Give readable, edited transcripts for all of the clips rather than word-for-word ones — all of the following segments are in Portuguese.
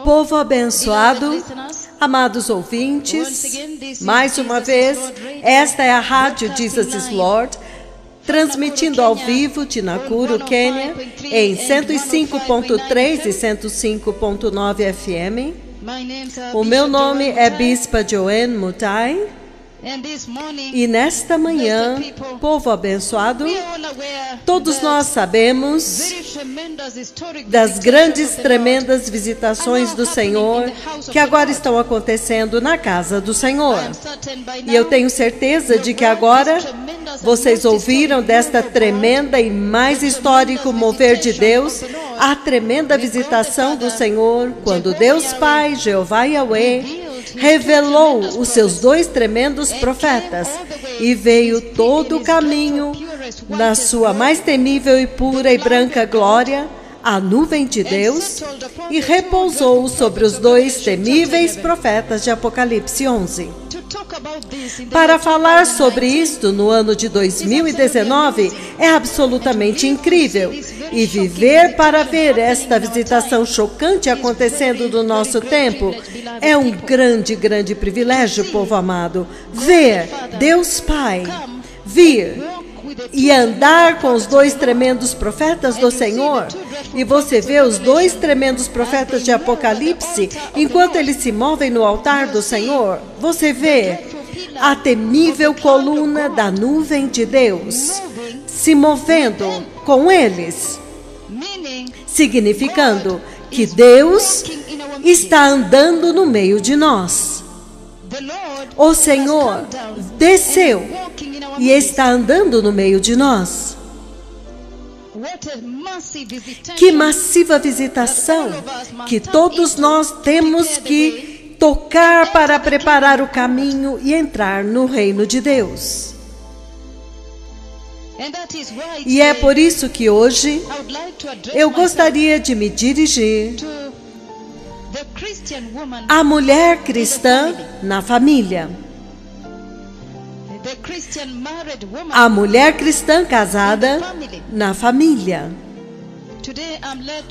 Povo abençoado, amados ouvintes, mais uma vez, esta é a Rádio Jesus is Lord, transmitindo ao vivo de Nakuru, Quênia, em 105.3 e 105.9 FM. O meu nome é Bispa Joanne Mutai. E nesta manhã, povo abençoado, todos nós sabemos das grandes, tremendas visitações do Senhor que agora estão acontecendo na casa do Senhor. E eu tenho certeza de que agora vocês ouviram desta tremenda e mais histórico mover de Deus, a tremenda visitação do Senhor, quando Deus Pai, Jeová Yahweh, revelou os seus dois tremendos profetas e veio todo o caminho na sua mais temível e pura e branca glória, a nuvem de Deus, e repousou sobre os dois temíveis profetas de Apocalipse 11. Para falar sobre isto no ano de 2019 é absolutamente incrível, e viver para ver esta visitação chocante acontecendo no nosso tempo é um grande, grande privilégio, povo amado. Ver Deus Pai vir e andar com os dois tremendos profetas do Senhor, e você vê os dois tremendos profetas de Apocalipse, enquanto eles se movem no altar do Senhor, você vê a temível coluna da nuvem de Deus se movendo com eles, significando que Deus está andando no meio de nós. O Senhor desceu e está andando no meio de nós. Que massiva visitação que todos nós temos que tocar para preparar o caminho e entrar no reino de Deus. E é por isso que hoje eu gostaria de me dirigir à mulher cristã na família. A mulher cristã casada na família.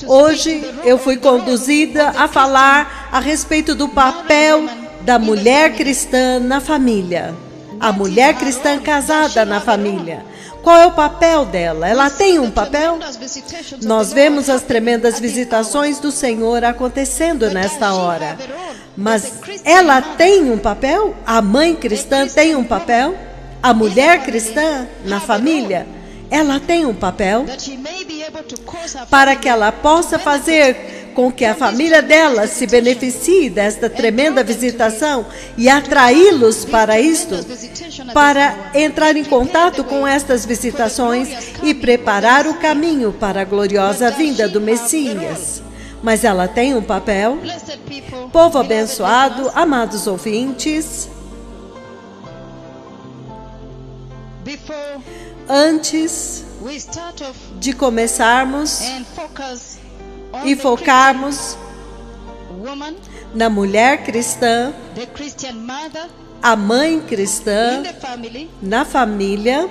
Hoje eu fui conduzida a falar a respeito do papel da mulher cristã na família. A mulher cristã casada na família. Qual é o papel dela? Ela tem um papel? Nós vemos as tremendas visitações do Senhor acontecendo nesta hora. Mas ela tem um papel? A mãe cristã tem um papel? A mulher cristã na família? Ela tem um papel? Para que ela possa fazer com que a família dela se beneficie desta tremenda visitação e atraí-los para isto, para entrar em contato com estas visitações e preparar o caminho para a gloriosa vinda do Messias. Mas ela tem um papel? Povo abençoado, amados ouvintes, antes de começarmos e focarmos na mulher cristã, a mãe cristã na família,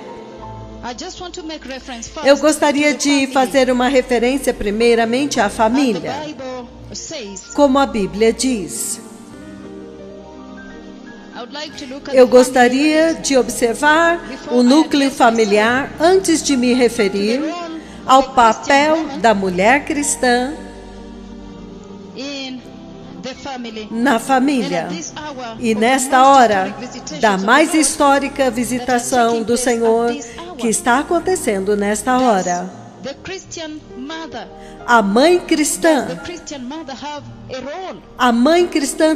eu gostaria de fazer uma referência primeiramente à família, como a Bíblia diz. Eu gostaria de observar o núcleo familiar antes de me referir ao papel da mulher cristã na família. E nesta hora da mais histórica visitação do Senhor que está acontecendo nesta hora, a mãe cristã,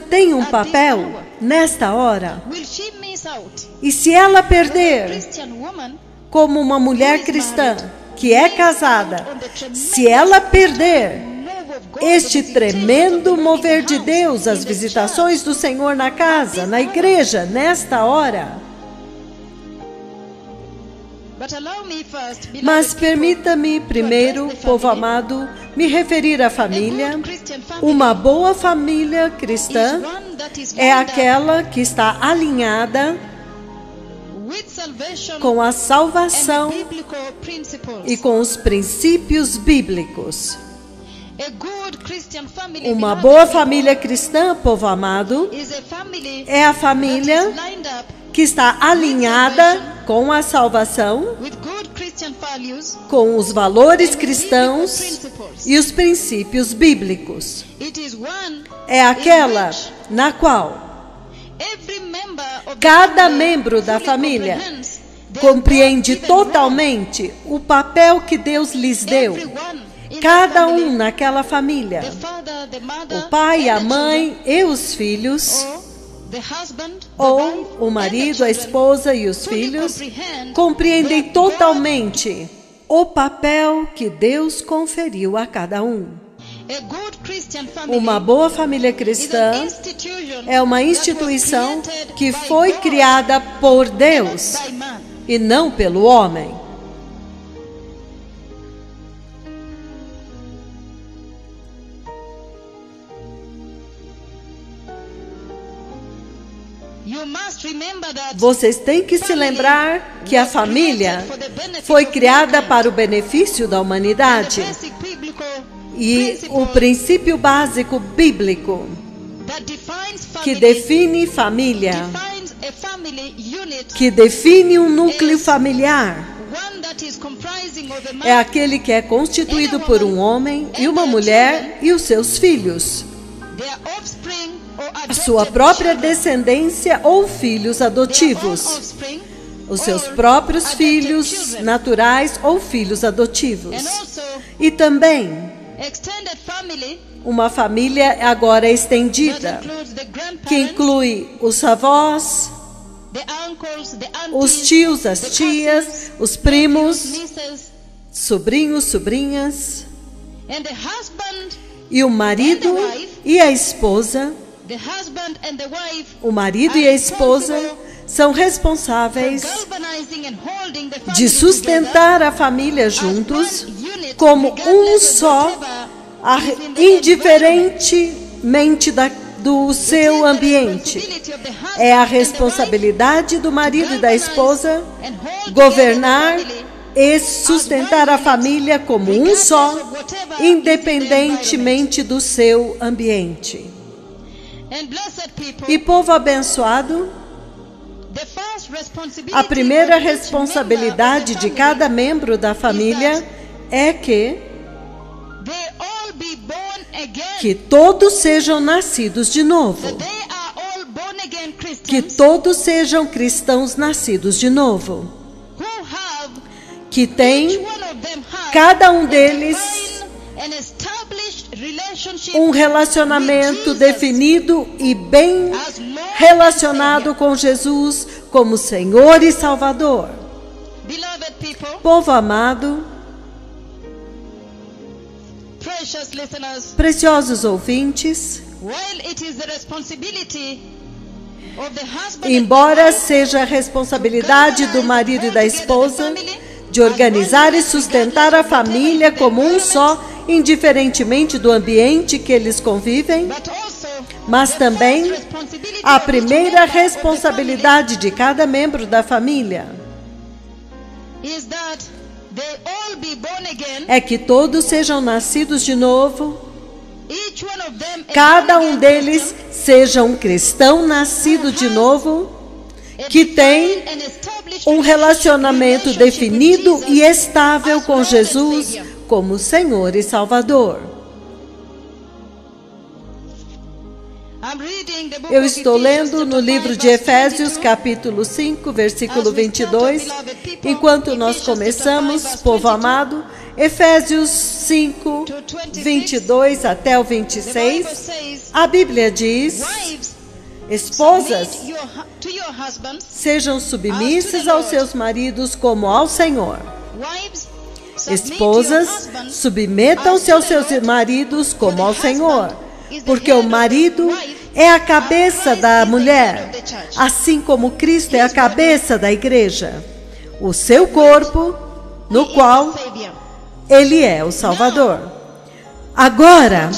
tem um papel nesta hora. E se ela perder, como uma mulher cristã que é casada, se ela perder este tremendo mover de Deus, as visitações do Senhor na casa, na igreja, nesta hora. Mas permita-me primeiro, povo amado, me referir à família. Uma boa família cristã é aquela que está alinhada com a salvação e com os princípios bíblicos. Uma boa família cristã, povo amado, é a família que está alinhada com a salvação, com os valores cristãos e os princípios bíblicos. É aquela na qual cada membro da família compreende totalmente o papel que Deus lhes deu. Cada um naquela família, o pai, a mãe e os filhos, ou o marido, a esposa e os filhos, compreendem totalmente o papel que Deus conferiu a cada um. Uma boa família cristã é uma instituição que foi criada por Deus e não pelo homem. Vocês têm que se lembrar que a família foi criada para o benefício da humanidade. E o princípio básico bíblico que define família, que define um núcleo familiar, é aquele que é constituído por um homem e uma mulher e os seus filhos, a sua própria descendência ou filhos adotivos, os seus próprios filhos naturais ou filhos adotivos. E também uma família agora estendida, que inclui os avós, os tios, as tias, os primos, sobrinhos, sobrinhas, e o marido e a esposa. O marido e a esposa são responsáveis de sustentar a família juntos como um só, indiferentemente do seu ambiente. É a responsabilidade do marido e da esposa governar e sustentar a família como um só, independentemente do seu ambiente. E povo abençoado, a primeira responsabilidade de cada membro da família é que todos sejam nascidos de novo. Que todos sejam cristãos nascidos de novo. Que tem, cada um deles, um relacionamento definido e bem relacionado com Jesus como Senhor e Salvador. Povo amado, preciosos ouvintes, embora seja a responsabilidade do marido e da esposa de organizar e sustentar a família como um só, indiferentemente do ambiente que eles convivem, mas também a primeira responsabilidade de cada membro da família é que todos sejam nascidos de novo, cada um deles seja um cristão nascido de novo, que tem um relacionamento definido e estável com Jesus como Senhor e Salvador. Eu estou lendo no livro de Efésios, capítulo 5, versículo 22. Enquanto nós começamos, povo amado, Efésios 5, 22 até o 26, a Bíblia diz: esposas, sejam submissas aos seus maridos como ao Senhor. Esposas, submetam-se aos seus maridos como ao Senhor, porque o marido é a cabeça da mulher, assim como Cristo é a cabeça da igreja, o seu corpo, no qual Ele é o Salvador. Agora,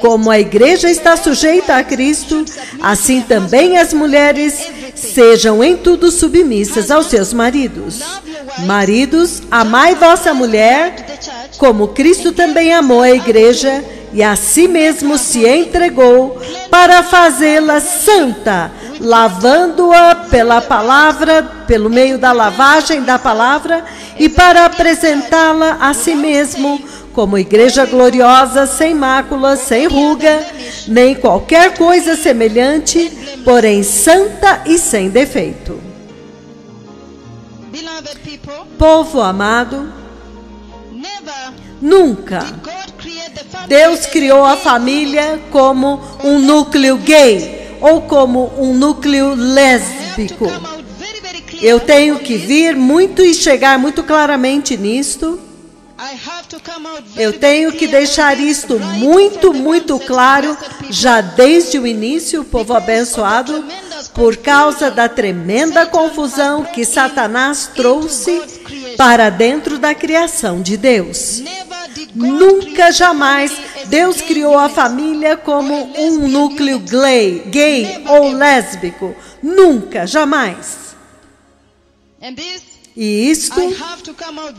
como a igreja está sujeita a Cristo, assim também as mulheres sejam em tudo submissas aos seus maridos. Maridos, amai vossa mulher, como Cristo também amou a igreja e a si mesmo se entregou para fazê-la santa, lavando-a pela palavra, pelo meio da lavagem da palavra, e para apresentá-la a si mesmo como igreja gloriosa, sem mácula, sem ruga, nem qualquer coisa semelhante, porém santa e sem defeito. Povo amado, nunca Deus criou a família como um núcleo gay ou como um núcleo lésbico. Eu tenho que vir muito e chegar muito claramente nisto. Eu tenho que deixar isto muito claro, já desde o início, povo abençoado, por causa da tremenda confusão que Satanás trouxe para dentro da criação de Deus. Nunca, jamais, Deus criou a família como um núcleo gay ou lésbico. Nunca, jamais. E isto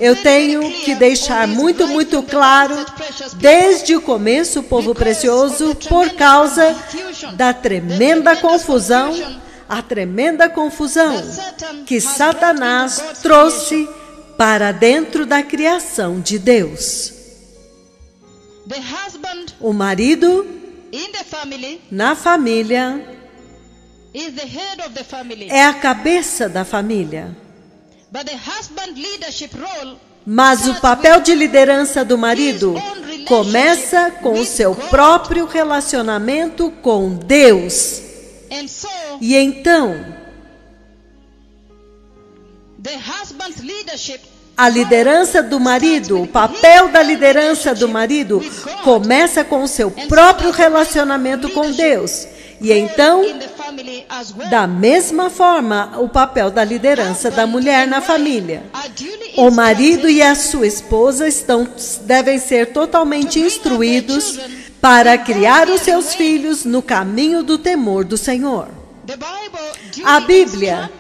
eu tenho que deixar muito claro desde o começo, povo precioso, por causa da tremenda confusão, a tremenda confusão que Satanás trouxe para dentro da criação de Deus. O marido na família é a cabeça da família. Mas o papel de liderança do marido começa com o seu próprio relacionamento com Deus. E então, a liderança do marido, o papel da liderança do marido começa com o seu próprio relacionamento com Deus. E então, da mesma forma, o papel da liderança da mulher na família. O marido e a sua esposa devem ser totalmente instruídos para criar os seus filhos no caminho do temor do Senhor. A Bíblia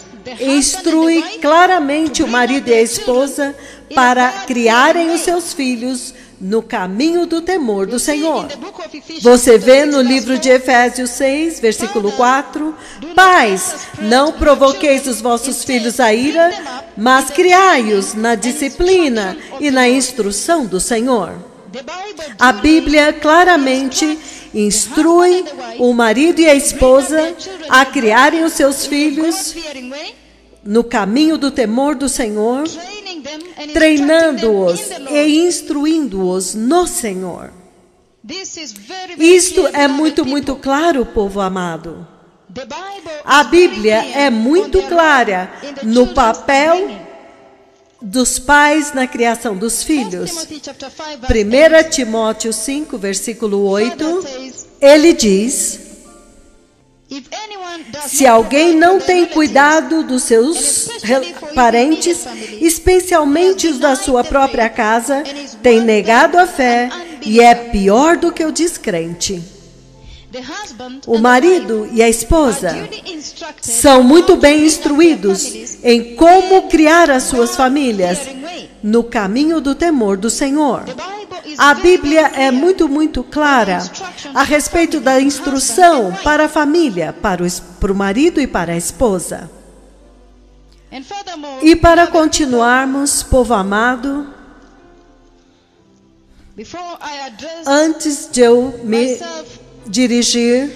instrui claramente o marido e a esposa para criarem os seus filhos no caminho do temor do Senhor. Você vê no livro de Efésios 6, versículo 4, Pais, não provoqueis os vossos filhos a ira, mas criai-os na disciplina e na instrução do Senhor. A Bíblia claramente instrui o marido e a esposa a criarem os seus filhos no caminho do temor do Senhor, treinando-os e instruindo-os no Senhor. Isto é muito claro, povo amado. A Bíblia é muito clara no papel dos pais na criação dos filhos. 1 Timóteo 5, versículo 8, ele diz: se alguém não tem cuidado dos seus parentes, especialmente os da sua própria casa, tem negado a fé e é pior do que o descrente. O marido e a esposa são muito bem instruídos em como criar as suas famílias no caminho do temor do Senhor. A Bíblia é muito clara a respeito da instrução para a família, para o marido e para a esposa. E para continuarmos, povo amado, antes de eu me dirigir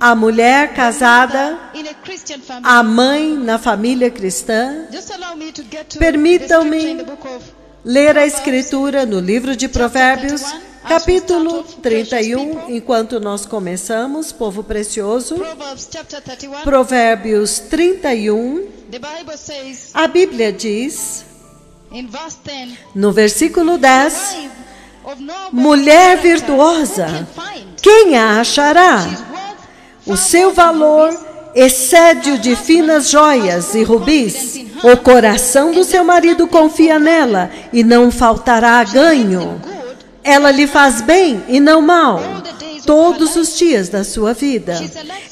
à mulher casada, à mãe na família cristã, permitam-me ler a Escritura no livro de Provérbios, capítulo 31, enquanto nós começamos, povo precioso. Provérbios 31, a Bíblia diz, no versículo 10, mulher virtuosa, quem a achará? O seu valor excede o de finas joias e rubis. O coração do seu marido confia nela e não faltará ganho. Ela lhe faz bem e não mal, todos os dias da sua vida.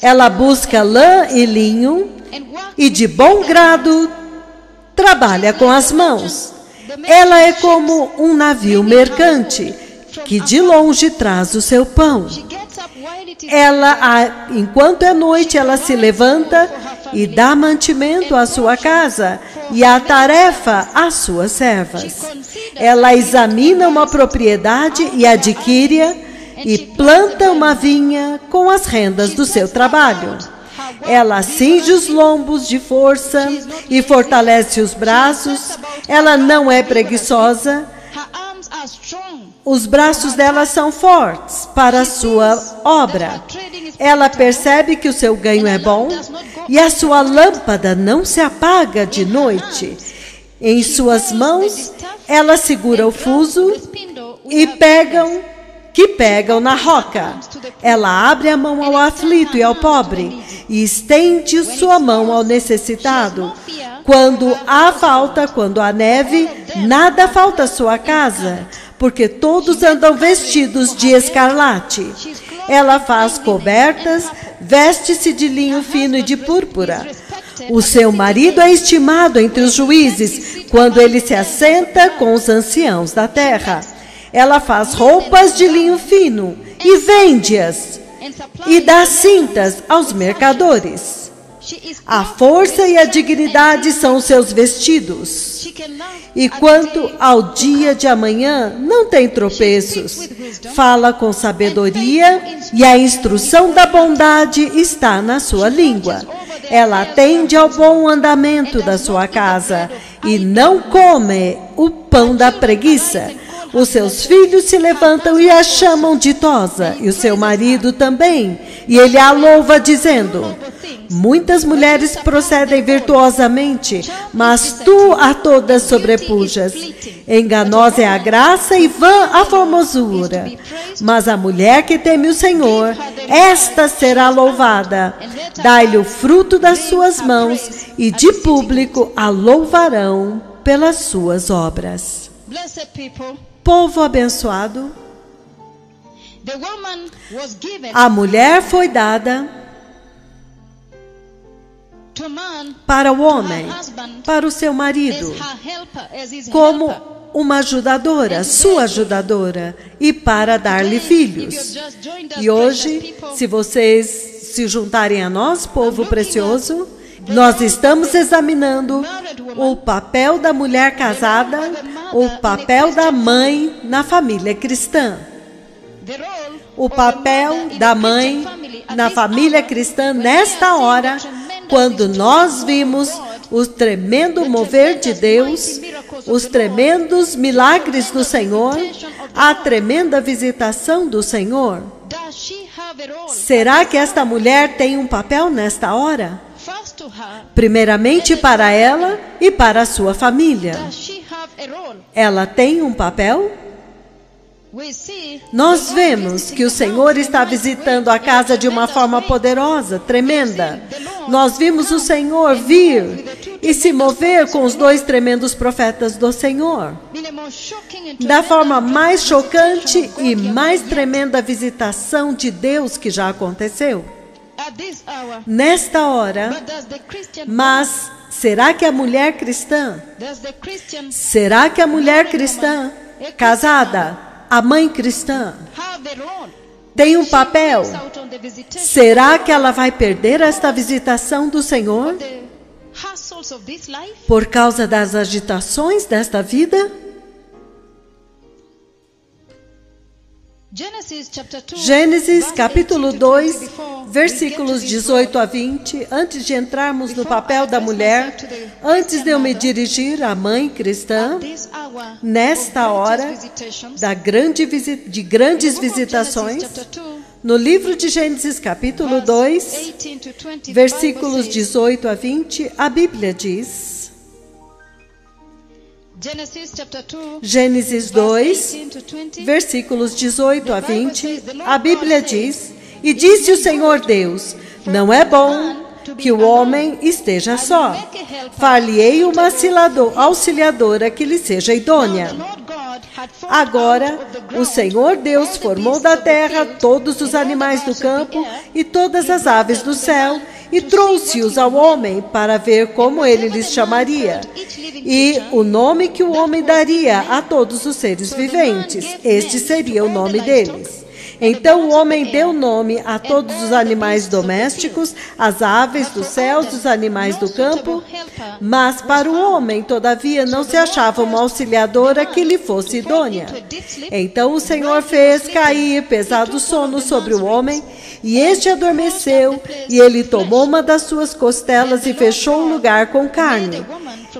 Ela busca lã e linho e de bom grado trabalha com as mãos. Ela é como um navio mercante que de longe traz o seu pão. Enquanto é noite, ela se levanta e dá mantimento à sua casa e a tarefa às suas servas. Ela examina uma propriedade e adquire-a, e planta uma vinha com as rendas do seu trabalho. Ela cinge os lombos de força e fortalece os braços. Ela não é preguiçosa. Os braços dela são fortes para a sua obra. Ela percebe que o seu ganho é bom e a sua lâmpada não se apaga de noite. Em suas mãos, ela segura o fuso que pegam na roca. Ela abre a mão ao aflito e ao pobre e estende sua mão ao necessitado. Quando há neve, nada falta à sua casa, porque todos andam vestidos de escarlate. Ela faz cobertas, veste-se de linho fino e de púrpura. O seu marido é estimado entre os juízes, quando ele se assenta com os anciãos da terra. Ela faz roupas de linho fino e vende-as, e dá cintas aos mercadores. A força e a dignidade são os seus vestidos. E quanto ao dia de amanhã, não tem tropeços. Fala com sabedoria e a instrução da bondade está na sua língua. Ela atende ao bom andamento da sua casa e não come o pão da preguiça. Os seus filhos se levantam e a chamam ditosa, e o seu marido também. E ele a louva, dizendo: muitas mulheres procedem virtuosamente, mas tu a todas sobrepujas. Enganosa é a graça e vã a formosura. Mas a mulher que teme o Senhor, esta será louvada. Dai-lhe o fruto das suas mãos, e de público a louvarão pelas suas obras. Povo abençoado, a mulher foi dada para o homem, para o seu marido, como uma ajudadora, sua ajudadora, e para dar-lhe filhos. E hoje, se vocês se juntarem a nós, povo precioso, nós estamos examinando o papel da mulher casada, o papel da mãe na família cristã. O papel da mãe na família cristã nesta hora, quando nós vimos o tremendo mover de Deus, os tremendos milagres do Senhor, a tremenda visitação do Senhor. Será que esta mulher tem um papel nesta hora? Primeiramente para ela e para a sua família. Ela tem um papel? Nós vemos que o Senhor está visitando a casa de uma forma poderosa, tremenda. Nós vimos o Senhor vir e se mover com os dois tremendos profetas do Senhor. Da forma mais chocante e mais tremenda visitação de Deus que já aconteceu. Nesta hora, mas será que a mulher cristã, casada, a mãe cristã, tem um papel? Será que ela vai perder esta visitação do Senhor por causa das agitações desta vida? Gênesis capítulo 2, versículos 18 a 20, antes de entrarmos no papel da mulher, antes de eu me dirigir à mãe cristã, nesta hora de grandes visitações, no livro de Gênesis capítulo 2, versículos 18 a 20, a Bíblia diz... Gênesis 2, versículos 18 a 20, a Bíblia diz: e disse o Senhor Deus, não é bom que o homem esteja só. Far-lhe-ei uma auxiliadora que lhe seja idônea. Agora, o Senhor Deus formou da terra todos os animais do campo e todas as aves do céu, e trouxe-os ao homem para ver como ele lhes chamaria. e o nome que o homem daria a todos os seres viventes. Este seria o nome deles. Então o homem deu nome a todos os animais domésticos, às aves dos céus, os animais do campo, mas para o homem, todavia, não se achava uma auxiliadora que lhe fosse idônea. Então o Senhor fez cair pesado sono sobre o homem, e este adormeceu, e ele tomou uma das suas costelas e fechou o lugar com carne.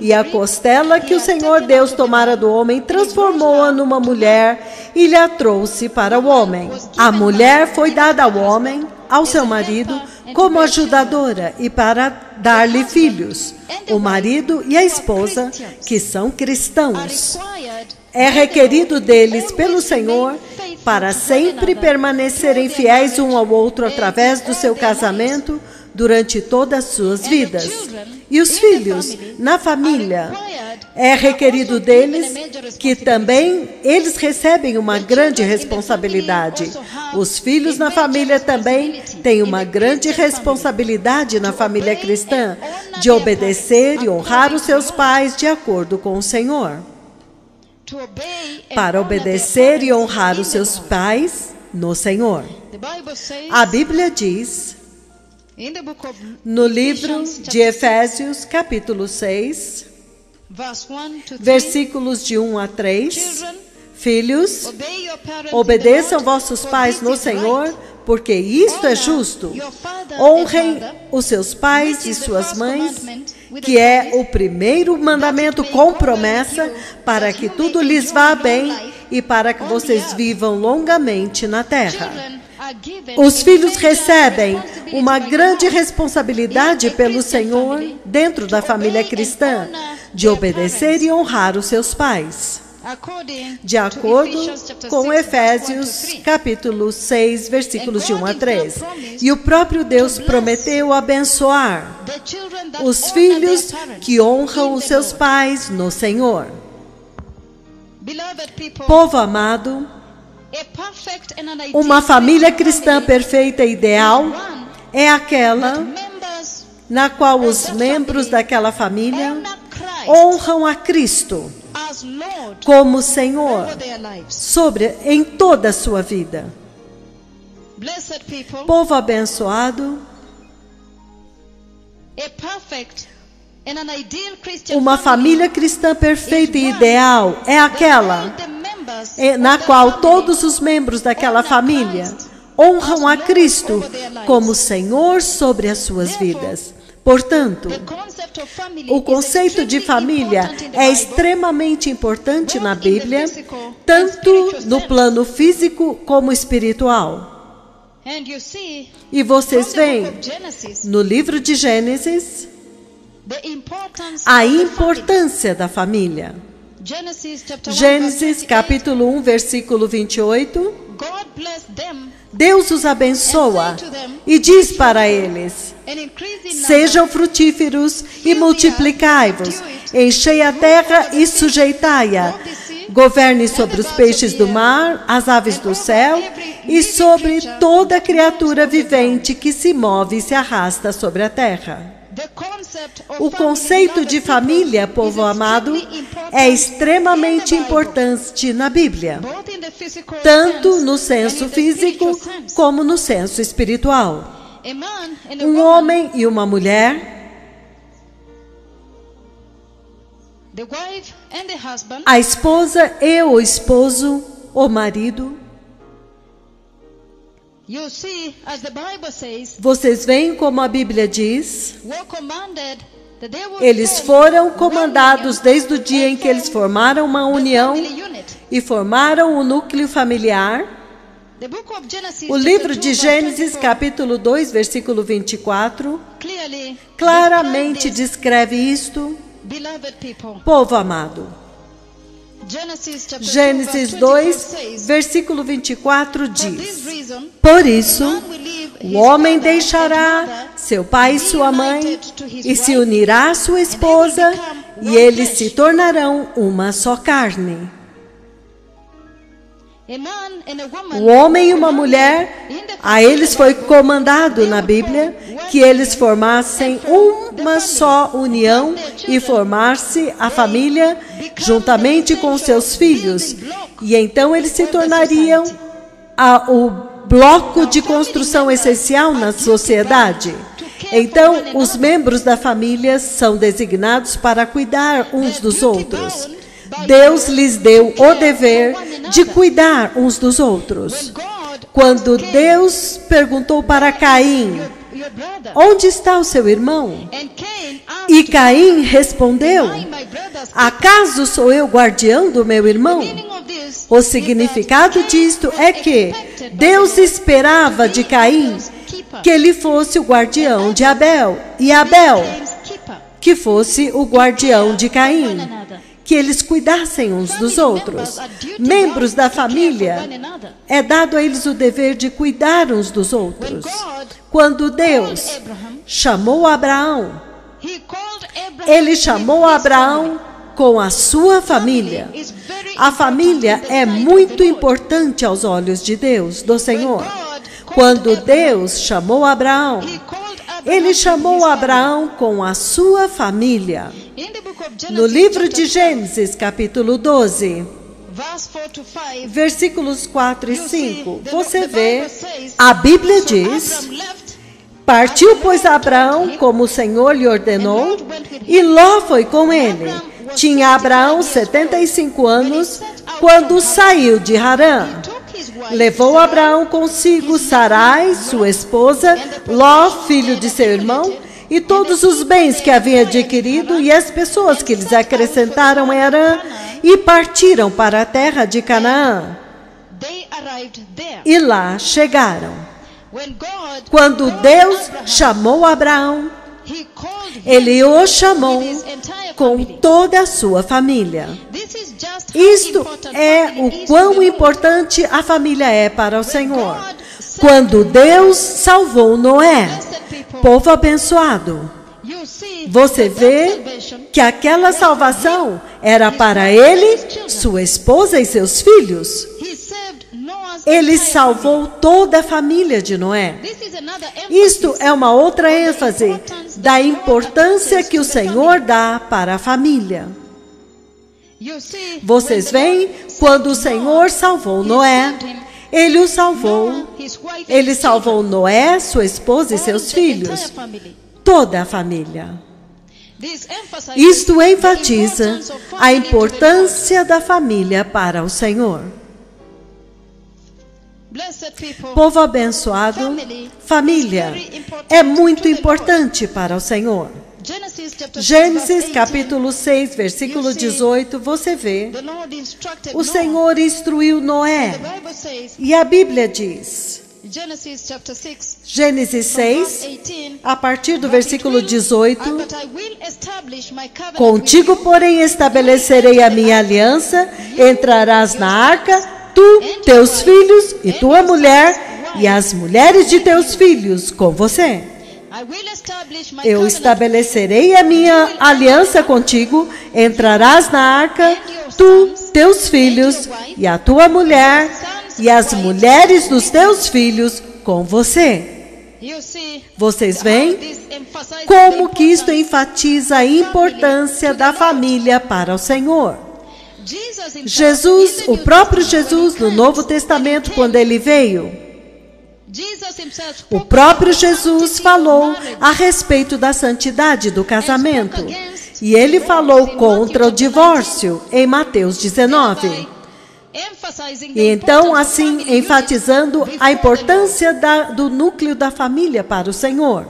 E a costela que o Senhor Deus tomara do homem, transformou-a numa mulher e lhe a trouxe para o homem. A mulher foi dada ao homem, ao seu marido, como ajudadora e para dar-lhe filhos. O marido e a esposa, que são cristãos, é requerido deles pelo Senhor para sempre permanecerem fiéis um ao outro através do seu casamento durante todas as suas vidas. E os filhos, na família, é requerido deles que também eles recebem uma grande responsabilidade. Os filhos na família também têm uma grande responsabilidade na família cristã de obedecer e honrar os seus pais de acordo com o Senhor. Para obedecer e honrar os seus pais no Senhor. A Bíblia diz, no livro de Efésios, capítulo 6, versículos de 1 a 3, Filhos, obedeçam vossos pais no Senhor, porque isto é justo. Honrem os seus pais e suas mães, que é o primeiro mandamento com promessa, para que tudo lhes vá bem e para que vocês vivam longamente na terra. Os filhos recebem uma grande responsabilidade pelo Senhor dentro da família cristã, de obedecer e honrar os seus pais. De acordo com Efésios, capítulo 6, versículos de 1 a 3. E o próprio Deus prometeu abençoar os filhos que honram os seus pais no Senhor. Povo amado, uma família cristã perfeita e ideal é aquela na qual os membros daquela família honram a Cristo como Senhor em toda a sua vida. Povo abençoado, uma família cristã perfeita e ideal é aquela na qual todos os membros daquela família honram a Cristo como Senhor sobre as suas vidas. Portanto, o conceito de família é extremamente importante na Bíblia, tanto no plano físico como espiritual. E vocês veem, no livro de Gênesis, a importância da família. Gênesis capítulo 1, versículo 28. Deus os abençoa e diz para eles: sejam frutíferos e multiplicai-vos, enchei a terra e sujeitai-a, governe sobre os peixes do mar, as aves do céu e sobre toda criatura vivente que se move e se arrasta sobre a terra. O conceito de família, povo amado, é extremamente importante na Bíblia, tanto no senso físico como no senso espiritual. Um homem e uma mulher, a esposa e o esposo, o marido. Vocês veem como a Bíblia diz, eles foram comandados desde o dia em que eles formaram uma união e formaram o núcleo familiar. O livro de Gênesis, capítulo 2, versículo 24, claramente descreve isto, povo amado. Gênesis 2, versículo 24 diz: por isso, o homem deixará seu pai e sua mãe e se unirá à sua esposa, e eles se tornarão uma só carne. Um homem e uma mulher, a eles foi comandado na Bíblia que eles formassem uma só união e formasse a família juntamente com seus filhos. E então eles se tornariam o bloco de construção essencial na sociedade. Então, os membros da família são designados para cuidar uns dos outros. Deus lhes deu o dever de cuidar uns dos outros. Quando Deus perguntou para Caim, onde está o seu irmão? E Caim respondeu, acaso sou eu guardião do meu irmão? O significado disto é que Deus esperava de Caim que ele fosse o guardião de Abel, e Abel que fosse o guardião de Caim, que eles cuidassem uns dos outros. Membros da família, é dado a eles o dever de cuidar uns dos outros. Quando Deus chamou Abraão, ele chamou Abraão com a sua família. A família é muito importante aos olhos de Deus, do Senhor. Quando Deus chamou Abraão, ele chamou Abraão com a sua família. No livro de Gênesis, capítulo 12, versículos 4 e 5, você vê, a Bíblia diz, partiu, pois, Abraão, como o Senhor lhe ordenou, e Ló foi com ele. Tinha Abraão 75 anos quando saiu de Harã. Levou Abraão consigo Sarai, sua esposa, Ló, filho de seu irmão, e todos os bens que havia adquirido, e as pessoas que lhes acrescentaram em Harã, e partiram para a terra de Canaã. E lá chegaram. Quando Deus chamou Abraão, ele o chamou com toda a sua família. Isto é o quão importante a família é para o Senhor. Quando Deus salvou Noé, povo abençoado, você vê que aquela salvação era para ele, sua esposa e seus filhos. Ele salvou toda a família de Noé. Isto é uma outra ênfase da importância que o Senhor dá para a família. Vocês veem, quando o Senhor salvou Noé, ele o salvou. Ele salvou Noé, sua esposa e seus filhos. Toda a família. Isto enfatiza a importância da família para o Senhor. Povo abençoado, família é muito importante para o Senhor. Gênesis capítulo 6, versículo 18, você vê, o Senhor instruiu Noé, e a Bíblia diz, Gênesis 6, a partir do versículo 18, contigo, porém, estabelecerei a minha aliança, entrarás na arca, tu, teus filhos e tua mulher, e as mulheres de teus filhos com você. Eu estabelecerei a minha aliança contigo, entrarás na arca, tu, teus filhos e a tua mulher, e as mulheres dos teus filhos com você. Vocês veem como que isto enfatiza a importância da família para o Senhor. Jesus, o próprio Jesus, no Novo Testamento, quando ele veio, o próprio Jesus falou a respeito da santidade do casamento. E ele falou contra o divórcio em Mateus 19. E então, assim, enfatizando a importância do núcleo da família para o Senhor.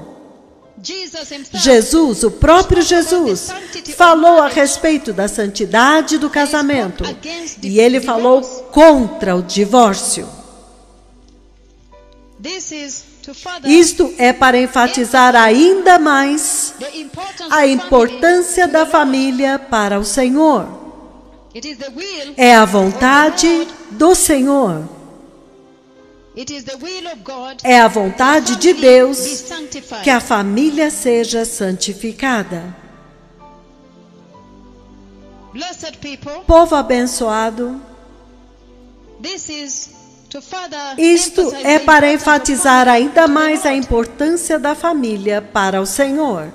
Jesus, o próprio Jesus, falou a respeito da santidade do casamento. E ele falou contra o divórcio. Isto é para enfatizar ainda mais a importância da família para o Senhor. É a vontade do Senhor. É a vontade de Deus que a família seja santificada. Povo abençoado, Isto é para enfatizar ainda mais a importância da família para o Senhor.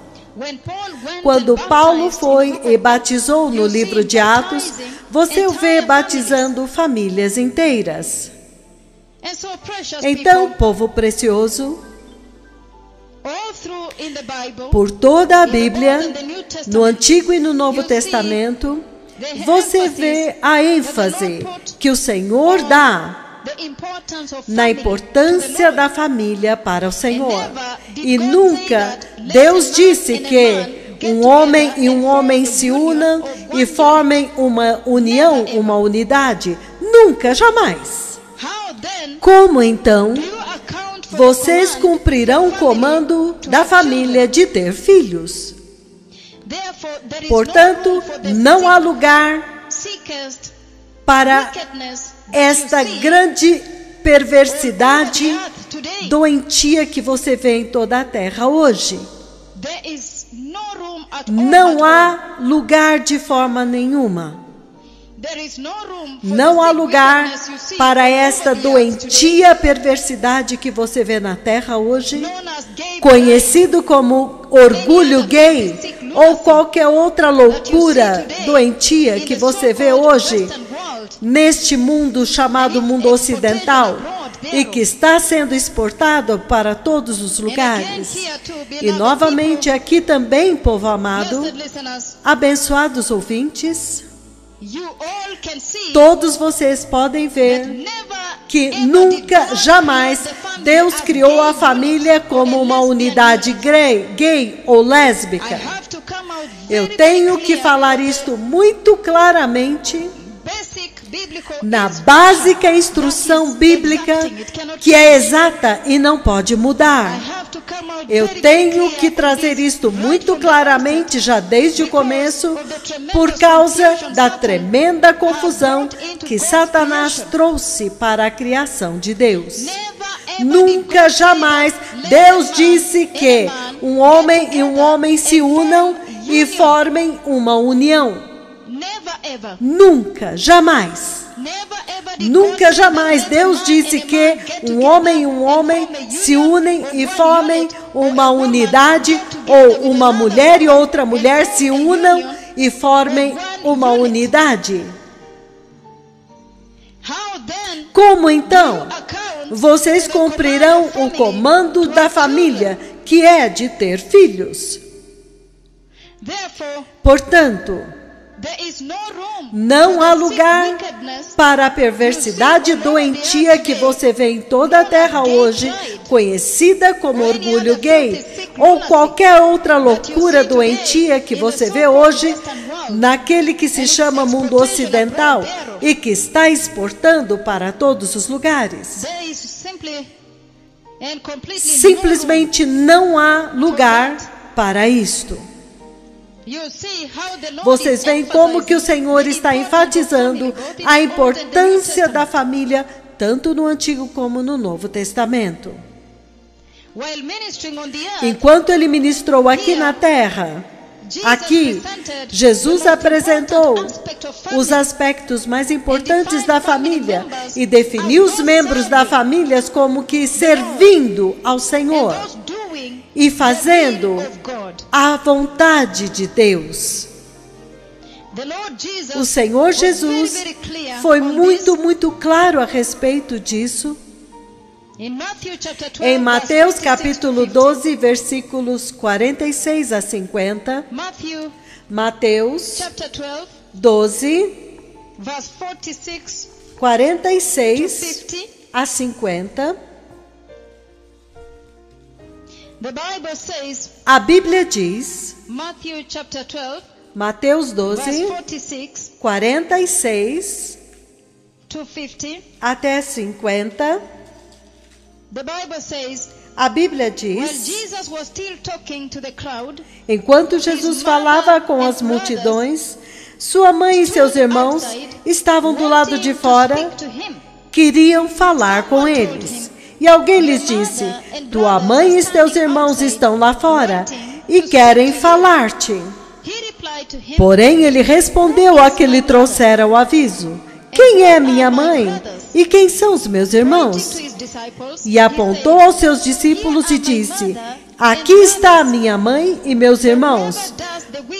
Quando Paulo foi e batizou no livro de Atos, você o vê batizando famílias inteiras. Então, povo precioso, por toda a Bíblia, no Antigo e no Novo Testamento, você vê a ênfase que o Senhor dá na importância da família para o Senhor. E nunca Deus disse que um homem e um homem se unam e formem uma união, uma unidade. Nunca, jamais. Como então vocês cumprirão o comando da família de ter filhos? Portanto, não há lugar para esta grande perversidade doentia que você vê em toda a terra hoje. Não há lugar de forma nenhuma. Não há lugar para esta doentia perversidade que você vê na terra hoje, conhecido como orgulho gay ou qualquer outra loucura doentia que você vê hoje neste mundo chamado mundo ocidental e que está sendo exportado para todos os lugares. E novamente aqui também, povo amado, abençoados ouvintes, todos vocês podem ver que nunca, jamais, Deus criou a família como uma unidade gay ou lésbica. Eu tenho que falar isto muito claramente na básica instrução bíblica, que é exata e não pode mudar. Eu tenho que trazer isto muito claramente já desde o começo, por causa da tremenda confusão que Satanás trouxe para a criação de Deus. Nunca, jamais, Deus disse que um homem e um homem se unam e formem uma união. Nunca, jamais. Nunca, jamais Deus disse que um homem e um homem se unem e formem uma unidade, ou uma mulher e outra mulher se unam e formem uma unidade. Como então vocês cumprirão o comando da família, que é de ter filhos? Portanto, não há lugar para a perversidade doentia que você vê em toda a terra hoje, conhecida como orgulho gay, ou qualquer outra loucura doentia que você vê hoje naquele que se chama mundo ocidental e que está exportando para todos os lugares. Simplesmente não há lugar para isto. Vocês veem como que o Senhor está enfatizando a importância da família, tanto no Antigo como no Novo Testamento. Enquanto Ele ministrou aqui na terra, aqui, Jesus apresentou os aspectos mais importantes da família e definiu os membros da família como que servindo ao Senhor e fazendo a vontade de Deus. O Senhor Jesus foi muito claro a respeito disso. Em Mateus capítulo 12, versículos 46 a 50. Mateus 12, 46 a 50. A Bíblia diz, Mateus 12, 46 até 50. A Bíblia diz, enquanto Jesus falava com as multidões, sua mãe e seus irmãos estavam do lado de fora, queriam falar com eles. E alguém lhes disse, tua mãe e teus irmãos estão lá fora e querem falar-te. Porém, ele respondeu a que lhe trouxera o aviso, quem é minha mãe E quem são os meus irmãos? E apontou aos seus discípulos e disse: aqui está a minha mãe e meus irmãos,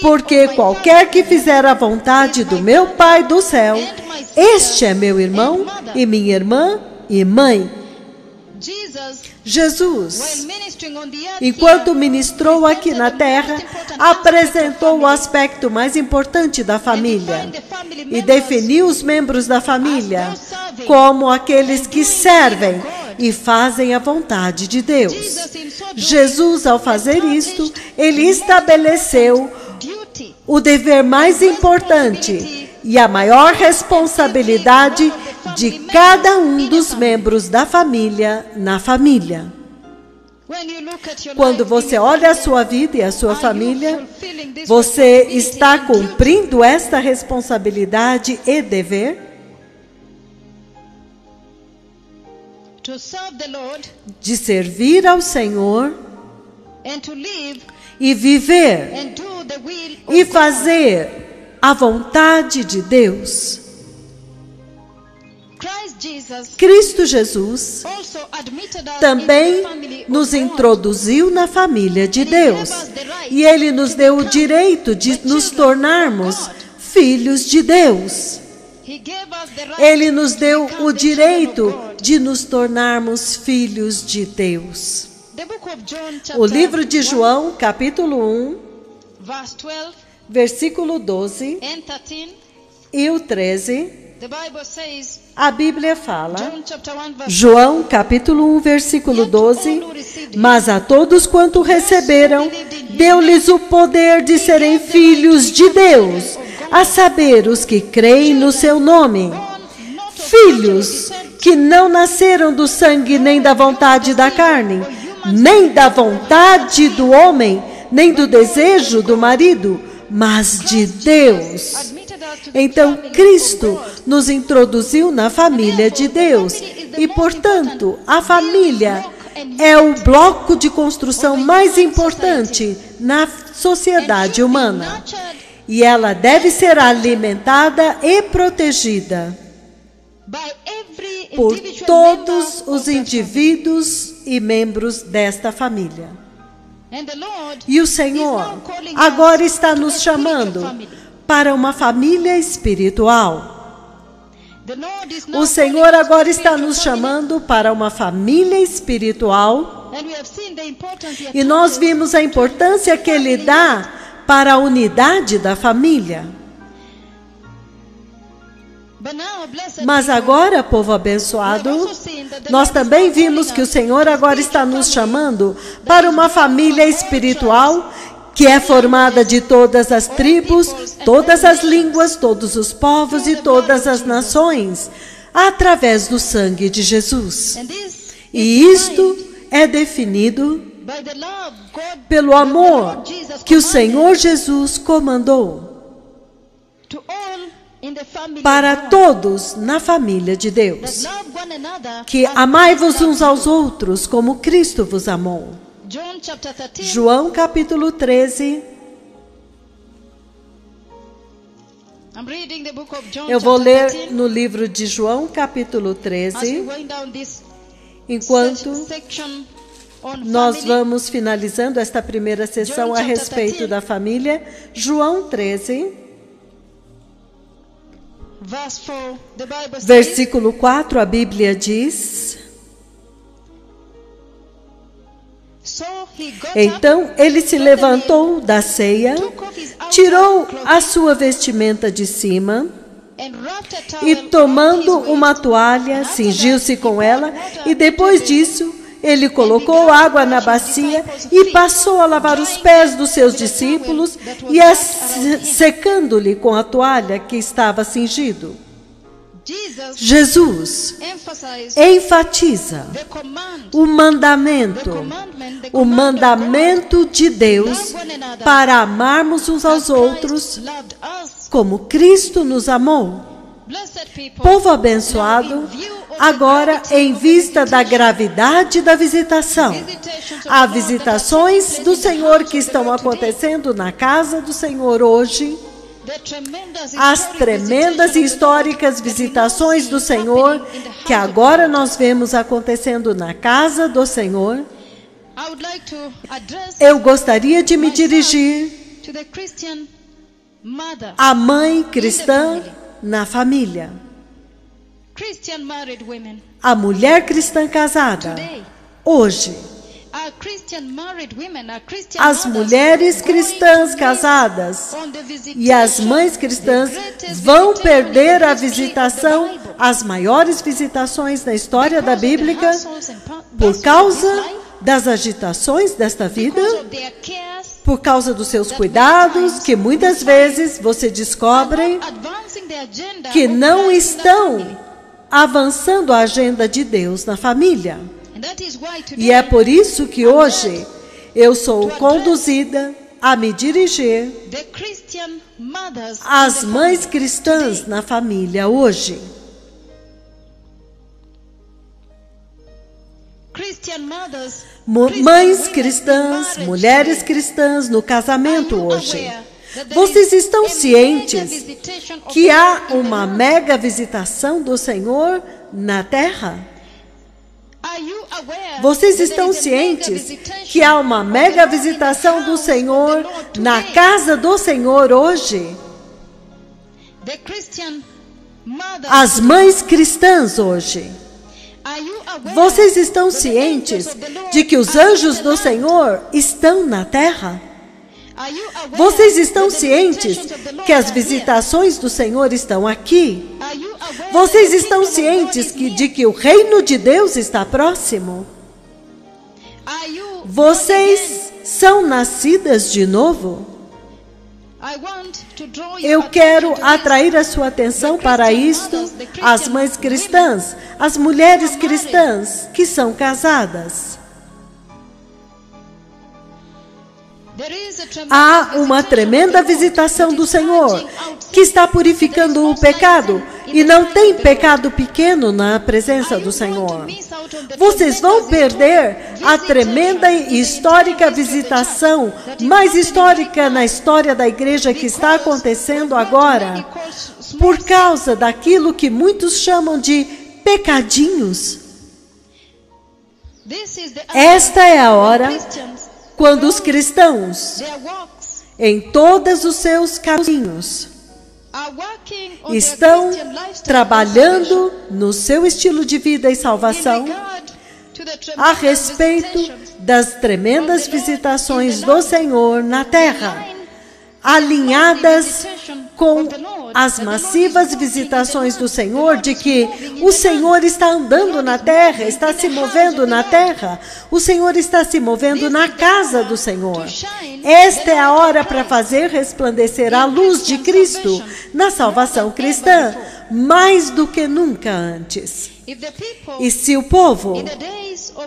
porque qualquer que fizer a vontade do meu Pai do céu, este é meu irmão e minha irmã e mãe. Jesus, enquanto ministrou aqui na terra, apresentou o aspecto mais importante da família e definiu os membros da família como aqueles que servem e fazem a vontade de Deus. Jesus, ao fazer isto, ele estabeleceu o dever mais importante e a maior responsabilidade de cada um dos membros da família na família. Quando você olha a sua vida e a sua família, você está cumprindo esta responsabilidade e dever? De servir ao Senhor e viver e fazer a vontade de Deus. Cristo Jesus também nos introduziu na família de Deus. E Ele nos deu o direito de nos tornarmos filhos de Deus. Ele nos deu o direito de nos tornarmos filhos de Deus. O livro de João, capítulo 1, versículo 12 e o 13, a Bíblia fala, João capítulo 1, versículo 12, mas a todos quanto receberam, deu-lhes o poder de serem filhos de Deus, a saber, os que creem no seu nome. Filhos que não nasceram do sangue, nem da vontade da carne, nem da vontade do homem, nem do desejo do marido, mas de Deus. Então, Cristo nos introduziu na família de Deus e, portanto, a família é o bloco de construção mais importante na sociedade humana. E ela deve ser alimentada e protegida por todos os indivíduos e membros desta família. E o Senhor agora está nos chamando para uma família espiritual. O Senhor agora está nos chamando para uma família espiritual. E nós vimos a importância que Ele dá para a unidade da família. Mas agora, povo abençoado, nós também vimos que o Senhor agora está nos chamando para uma família espiritual que é formada de todas as tribos, todas as línguas, todos os povos e todas as nações, através do sangue de Jesus. E isto é definido pelo amor que o Senhor Jesus comandou para todos na família de Deus, que amai-vos uns aos outros como Cristo vos amou. João capítulo 13. Eu vou ler no livro de João capítulo 13, enquanto nós vamos finalizando esta primeira sessão a respeito da família. João 13, versículo 4, a Bíblia diz: então ele se levantou da ceia, tirou a sua vestimenta de cima e, tomando uma toalha, cingiu-se com ela, e depois disso ele colocou água na bacia e passou a lavar os pés dos seus discípulos e secando-lhe com a toalha que estava cingido. Jesus enfatiza o mandamento de Deus para amarmos uns aos outros como Cristo nos amou. Povo abençoado, agora, em vista da gravidade da visitação, há visitações do Senhor que estão acontecendo na casa do Senhor hoje. as tremendas e históricas visitações do Senhor que agora nós vemos acontecendo na casa do Senhor, eu gostaria de me dirigir à mãe cristã na família, a mulher cristã casada. Hoje, as mulheres cristãs casadas e as mães cristãs vão perder a visitação, as maiores visitações na história da Bíblia, por causa das agitações desta vida, por causa dos seus cuidados, que muitas vezes você descobre que não estão avançando a agenda de Deus na família. E é por isso que hoje eu sou conduzida a me dirigir às mães cristãs na família hoje. Mães cristãs, mulheres cristãs no casamento hoje. Vocês estão cientes que há uma mega visitação do Senhor na terra? Vocês estão cientes que há uma mega visitação do Senhor na casa do Senhor hoje? As mães cristãs hoje. Vocês estão cientes de que os anjos do Senhor estão na terra? Vocês estão cientes que as visitações do Senhor estão aqui? Vocês estão cientes de que o reino de Deus está próximo? Vocês são nascidas de novo? Eu quero atrair a sua atenção para isto, as mães cristãs, as mulheres cristãs que são casadas. Há uma tremenda visitação do Senhor que está purificando o pecado, e não tem pecado pequeno na presença do Senhor. Vocês vão perder a tremenda e histórica visitação, mais histórica na história da igreja, que está acontecendo agora, por causa daquilo que muitos chamam de pecadinhos. Esta é a hora quando os cristãos, em todos os seus caminhos, estão trabalhando no seu estilo de vida e salvação a respeito das tremendas visitações do Senhor na terra, alinhadas com as massivas visitações do Senhor, de que o Senhor está andando na terra, está se movendo na terra, o Senhor está se movendo na casa do Senhor. Esta é a hora para fazer resplandecer a luz de Cristo na salvação cristã, mais do que nunca antes. E se o povo,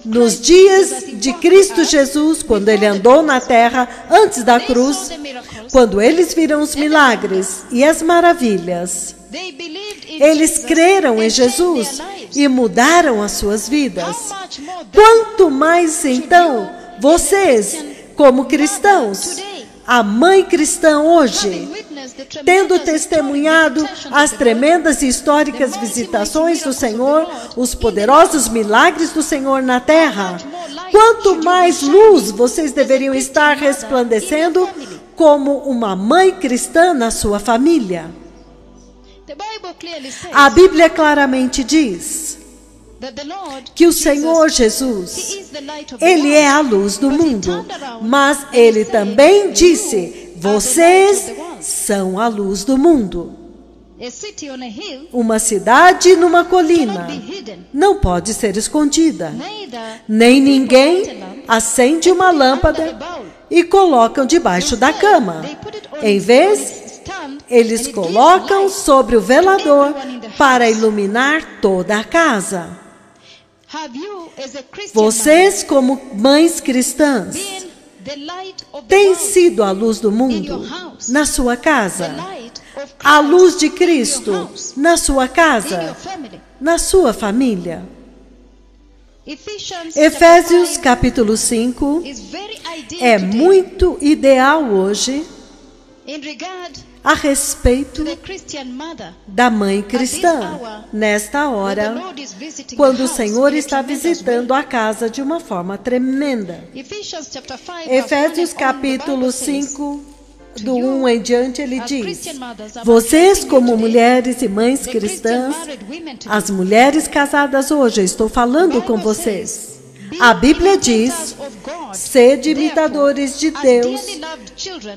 nos dias de Cristo Jesus, quando Ele andou na terra, antes da cruz, quando eles viram os milagres e as maravilhas, eles creram em Jesus e mudaram as suas vidas. Quanto mais, então, vocês, como cristãos, a mãe cristã hoje, tendo testemunhado as tremendas e históricas visitações do Senhor, os poderosos milagres do Senhor na terra, quanto mais luz vocês deveriam estar resplandecendo como uma mãe cristã na sua família. A Bíblia claramente diz que o Senhor Jesus, Ele é a luz do mundo, mas Ele também disse: vocês são a luz do mundo. Uma cidade numa colina não pode ser escondida, nem ninguém acende uma lâmpada e colocam debaixo da cama. Em vez, eles colocam sobre o velador para iluminar toda a casa. Vocês, como mães cristãs, têm sido a luz do mundo na sua casa, a luz de Cristo na sua casa, na sua família. Efésios capítulo 5 é muito ideal hoje a respeito da mãe cristã, nesta hora, quando o Senhor está visitando a casa de uma forma tremenda. Efésios capítulo 5, do 1 em diante, ele diz: vocês, como mulheres e mães cristãs, as mulheres casadas hoje, eu estou falando com vocês. A Bíblia diz: sede imitadores de Deus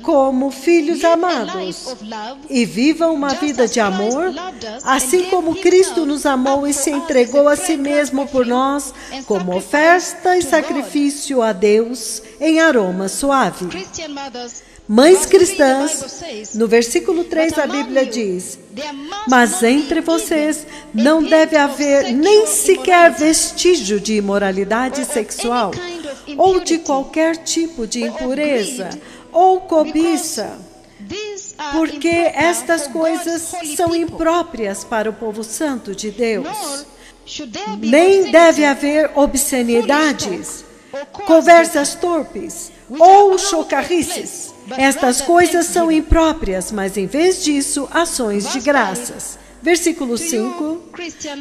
como filhos amados e vivam uma vida de amor, assim como Cristo nos amou e se entregou a si mesmo por nós como oferta e sacrifício a Deus em aroma suave. Mães cristãs, no versículo 3 a Bíblia diz: mas entre vocês não deve haver nem sequer vestígio de imoralidade sexual, ou de qualquer tipo de impureza, ou cobiça, porque estas coisas são impróprias para o povo santo de Deus. Nem deve haver obscenidades, conversas torpes, ou chocarrices. Estas coisas são impróprias, mas em vez disso, ações de graças. Versículo 5.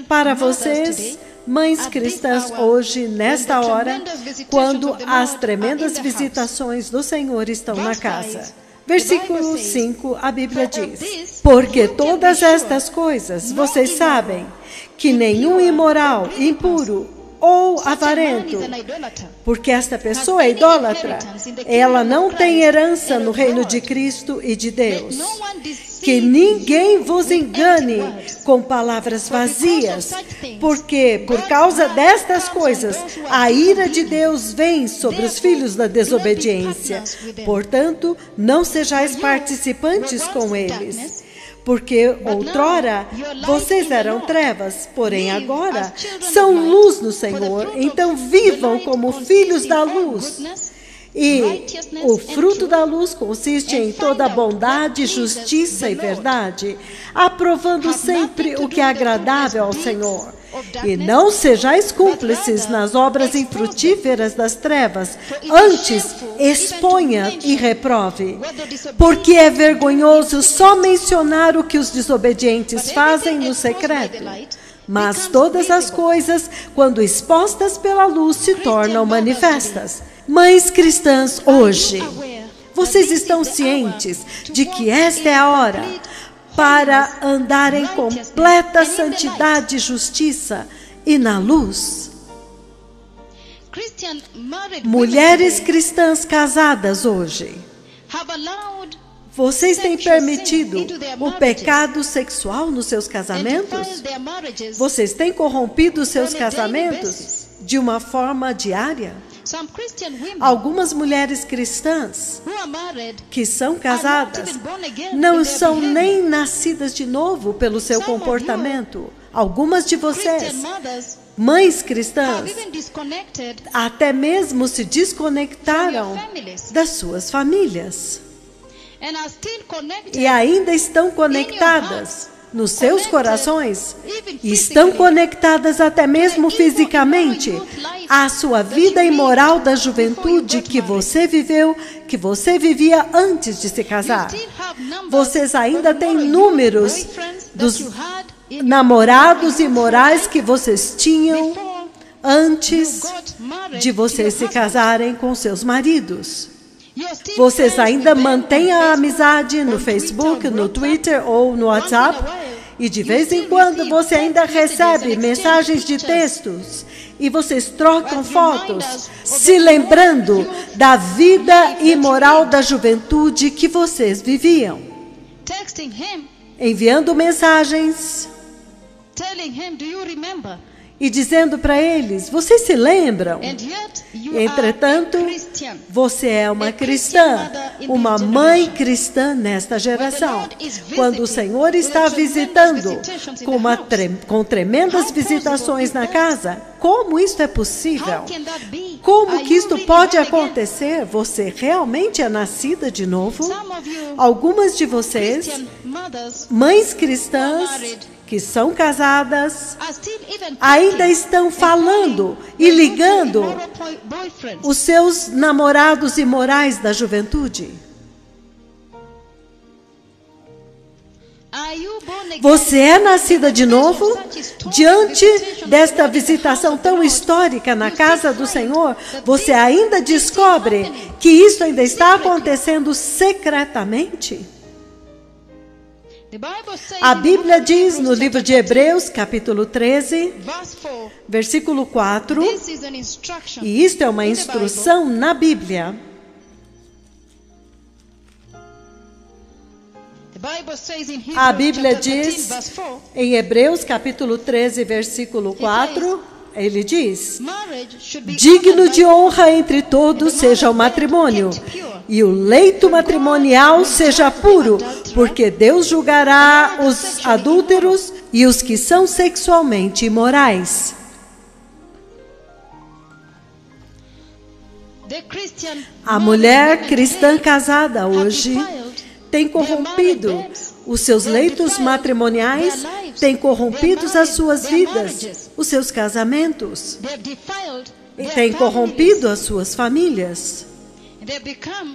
Para vocês, mães cristãs, hoje, nesta hora, quando as tremendas visitações do Senhor estão na casa. Versículo 5, a Bíblia diz: porque todas estas coisas, vocês sabem, que nenhum imoral, impuro, ou avarento, porque esta pessoa é idólatra, ela não tem herança no reino de Cristo e de Deus. Que ninguém vos engane com palavras vazias, porque por causa destas coisas a ira de Deus vem sobre os filhos da desobediência. Portanto, não sejais participantes com eles. Porque outrora vocês eram trevas, porém agora são luz no Senhor. Então vivam como filhos da luz. E o fruto da luz consiste em toda bondade, justiça e verdade, aprovando sempre o que é agradável ao Senhor. E não sejais cúmplices nas obras infrutíferas das trevas, antes exponha e reprove. Porque é vergonhoso só mencionar o que os desobedientes fazem no secreto. Mas todas as coisas, quando expostas pela luz, se tornam manifestas. Mães cristãs, hoje, vocês estão cientes de que esta é a hora para andar em completa santidade e justiça e na luz? Mulheres cristãs casadas hoje, vocês têm permitido o pecado sexual nos seus casamentos? Vocês têm corrompido os seus casamentos de uma forma diária? Algumas mulheres cristãs que são casadas não são nem nascidas de novo pelo seu comportamento. Algumas de vocês, mães cristãs, até mesmo se desconectaram das suas famílias. E ainda estão conectadas nos seus corações, estão conectadas até mesmo fisicamente à sua vida imoral da juventude que você viveu, que você vivia antes de se casar. Vocês ainda têm números dos namorados imorais que vocês tinham antes de vocês se casarem com seus maridos. Vocês ainda mantêm a amizade no Facebook, no Twitter ou no WhatsApp? E de vez em quando você ainda recebe mensagens de textos e vocês trocam fotos, se lembrando da vida imoral da juventude que vocês viviam. Enviando mensagens e dizendo para eles: vocês se lembram? Entretanto, você é uma cristã, uma mãe cristã nesta geração. Quando o Senhor está visitando com tremendas visitações na casa, como isso é possível? Como que isto pode acontecer? Você realmente é nascida de novo? Algumas de vocês, mães cristãs, que são casadas, ainda estão falando e ligando os seus namorados imorais da juventude. Você é nascida de novo? Diante desta visitação tão histórica na casa do Senhor, você ainda descobre que isso ainda está acontecendo secretamente? A Bíblia diz no livro de Hebreus, capítulo 13, versículo 4, e isto é uma instrução na Bíblia. A Bíblia diz, em Hebreus, capítulo 13, versículo 4, ele diz: digno de honra entre todos seja o matrimônio, e o leito matrimonial seja puro, porque Deus julgará os adúlteros e os que são sexualmente imorais. A mulher cristã casada hoje tem corrompido os seus leitos matrimoniais, tem corrompido as suas vidas, os seus casamentos, tem corrompido as suas famílias.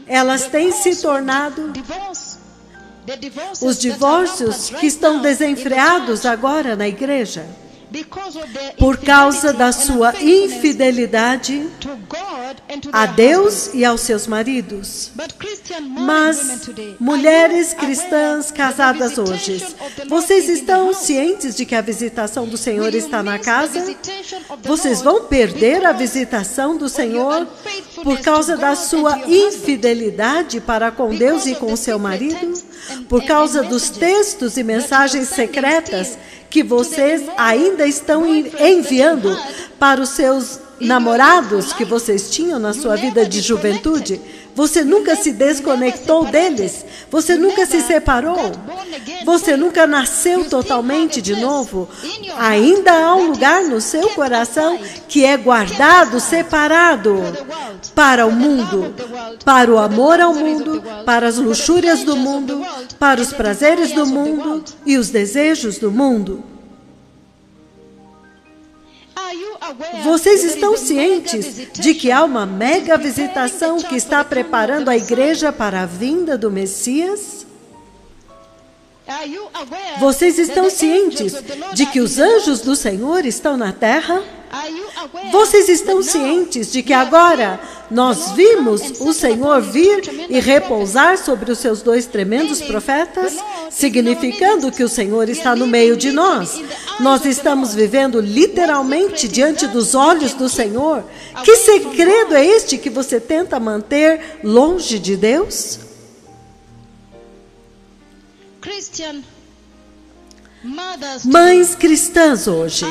Elas têm se tornado os divórcios que estão desenfreados agora na igreja, por causa da sua infidelidade a Deus e aos seus maridos. Mas, mulheres cristãs casadas hoje, vocês estão cientes de que a visitação do Senhor está na casa? Vocês vão perder a visitação do Senhor por causa da sua infidelidade para com Deus e com seu marido? Por causa dos textos e mensagens secretas que vocês ainda estão enviando para os seus namorados que vocês tinham na sua vida de juventude? Você nunca se desconectou deles? Você nunca se separou? Você nunca nasceu totalmente de novo? Ainda há um lugar no seu coração que é guardado, separado para o mundo, para o amor ao mundo, para as luxúrias do mundo, para os prazeres do mundo e os desejos do mundo. Vocês estão cientes de que há uma mega visitação que está preparando a igreja para a vinda do Messias? Vocês estão cientes de que os anjos do Senhor estão na terra? Vocês estão cientes de que agora nós vimos o Senhor vir e repousar sobre os seus dois tremendos profetas, significando que o Senhor está no meio de nós? Nós estamos vivendo literalmente diante dos olhos do Senhor. Que segredo é este que você tenta manter longe de Deus? Mães cristãs hoje,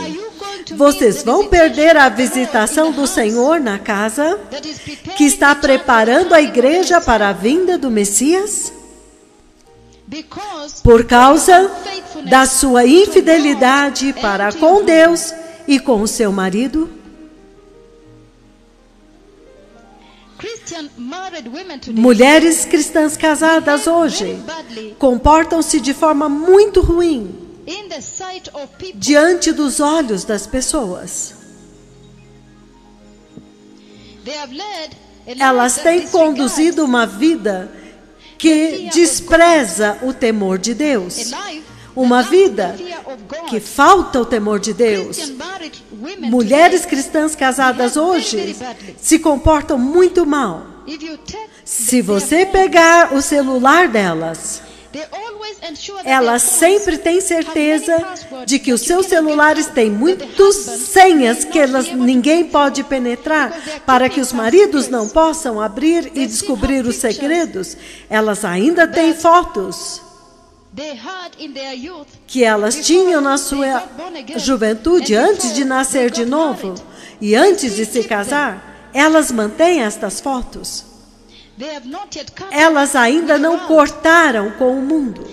vocês vão perder a visitação do Senhor na casa que está preparando a igreja para a vinda do Messias? Por causa da sua infidelidade para com Deus e com o seu marido? Mulheres cristãs casadas hoje comportam-se de forma muito ruim diante dos olhos das pessoas. Elas têm conduzido uma vida que despreza o temor de Deus. Uma vida que falta o temor de Deus. Mulheres cristãs casadas hoje se comportam muito mal. Se você pegar o celular delas, elas sempre têm certeza de que os seus celulares têm muitas senhas que ninguém pode penetrar, para que os maridos não possam abrir e descobrir os segredos. Elas ainda têm fotos que elas tinham na sua juventude, antes de nascer de novo e antes de se casar. Elas mantêm estas fotos. Elas ainda não cortaram com o mundo.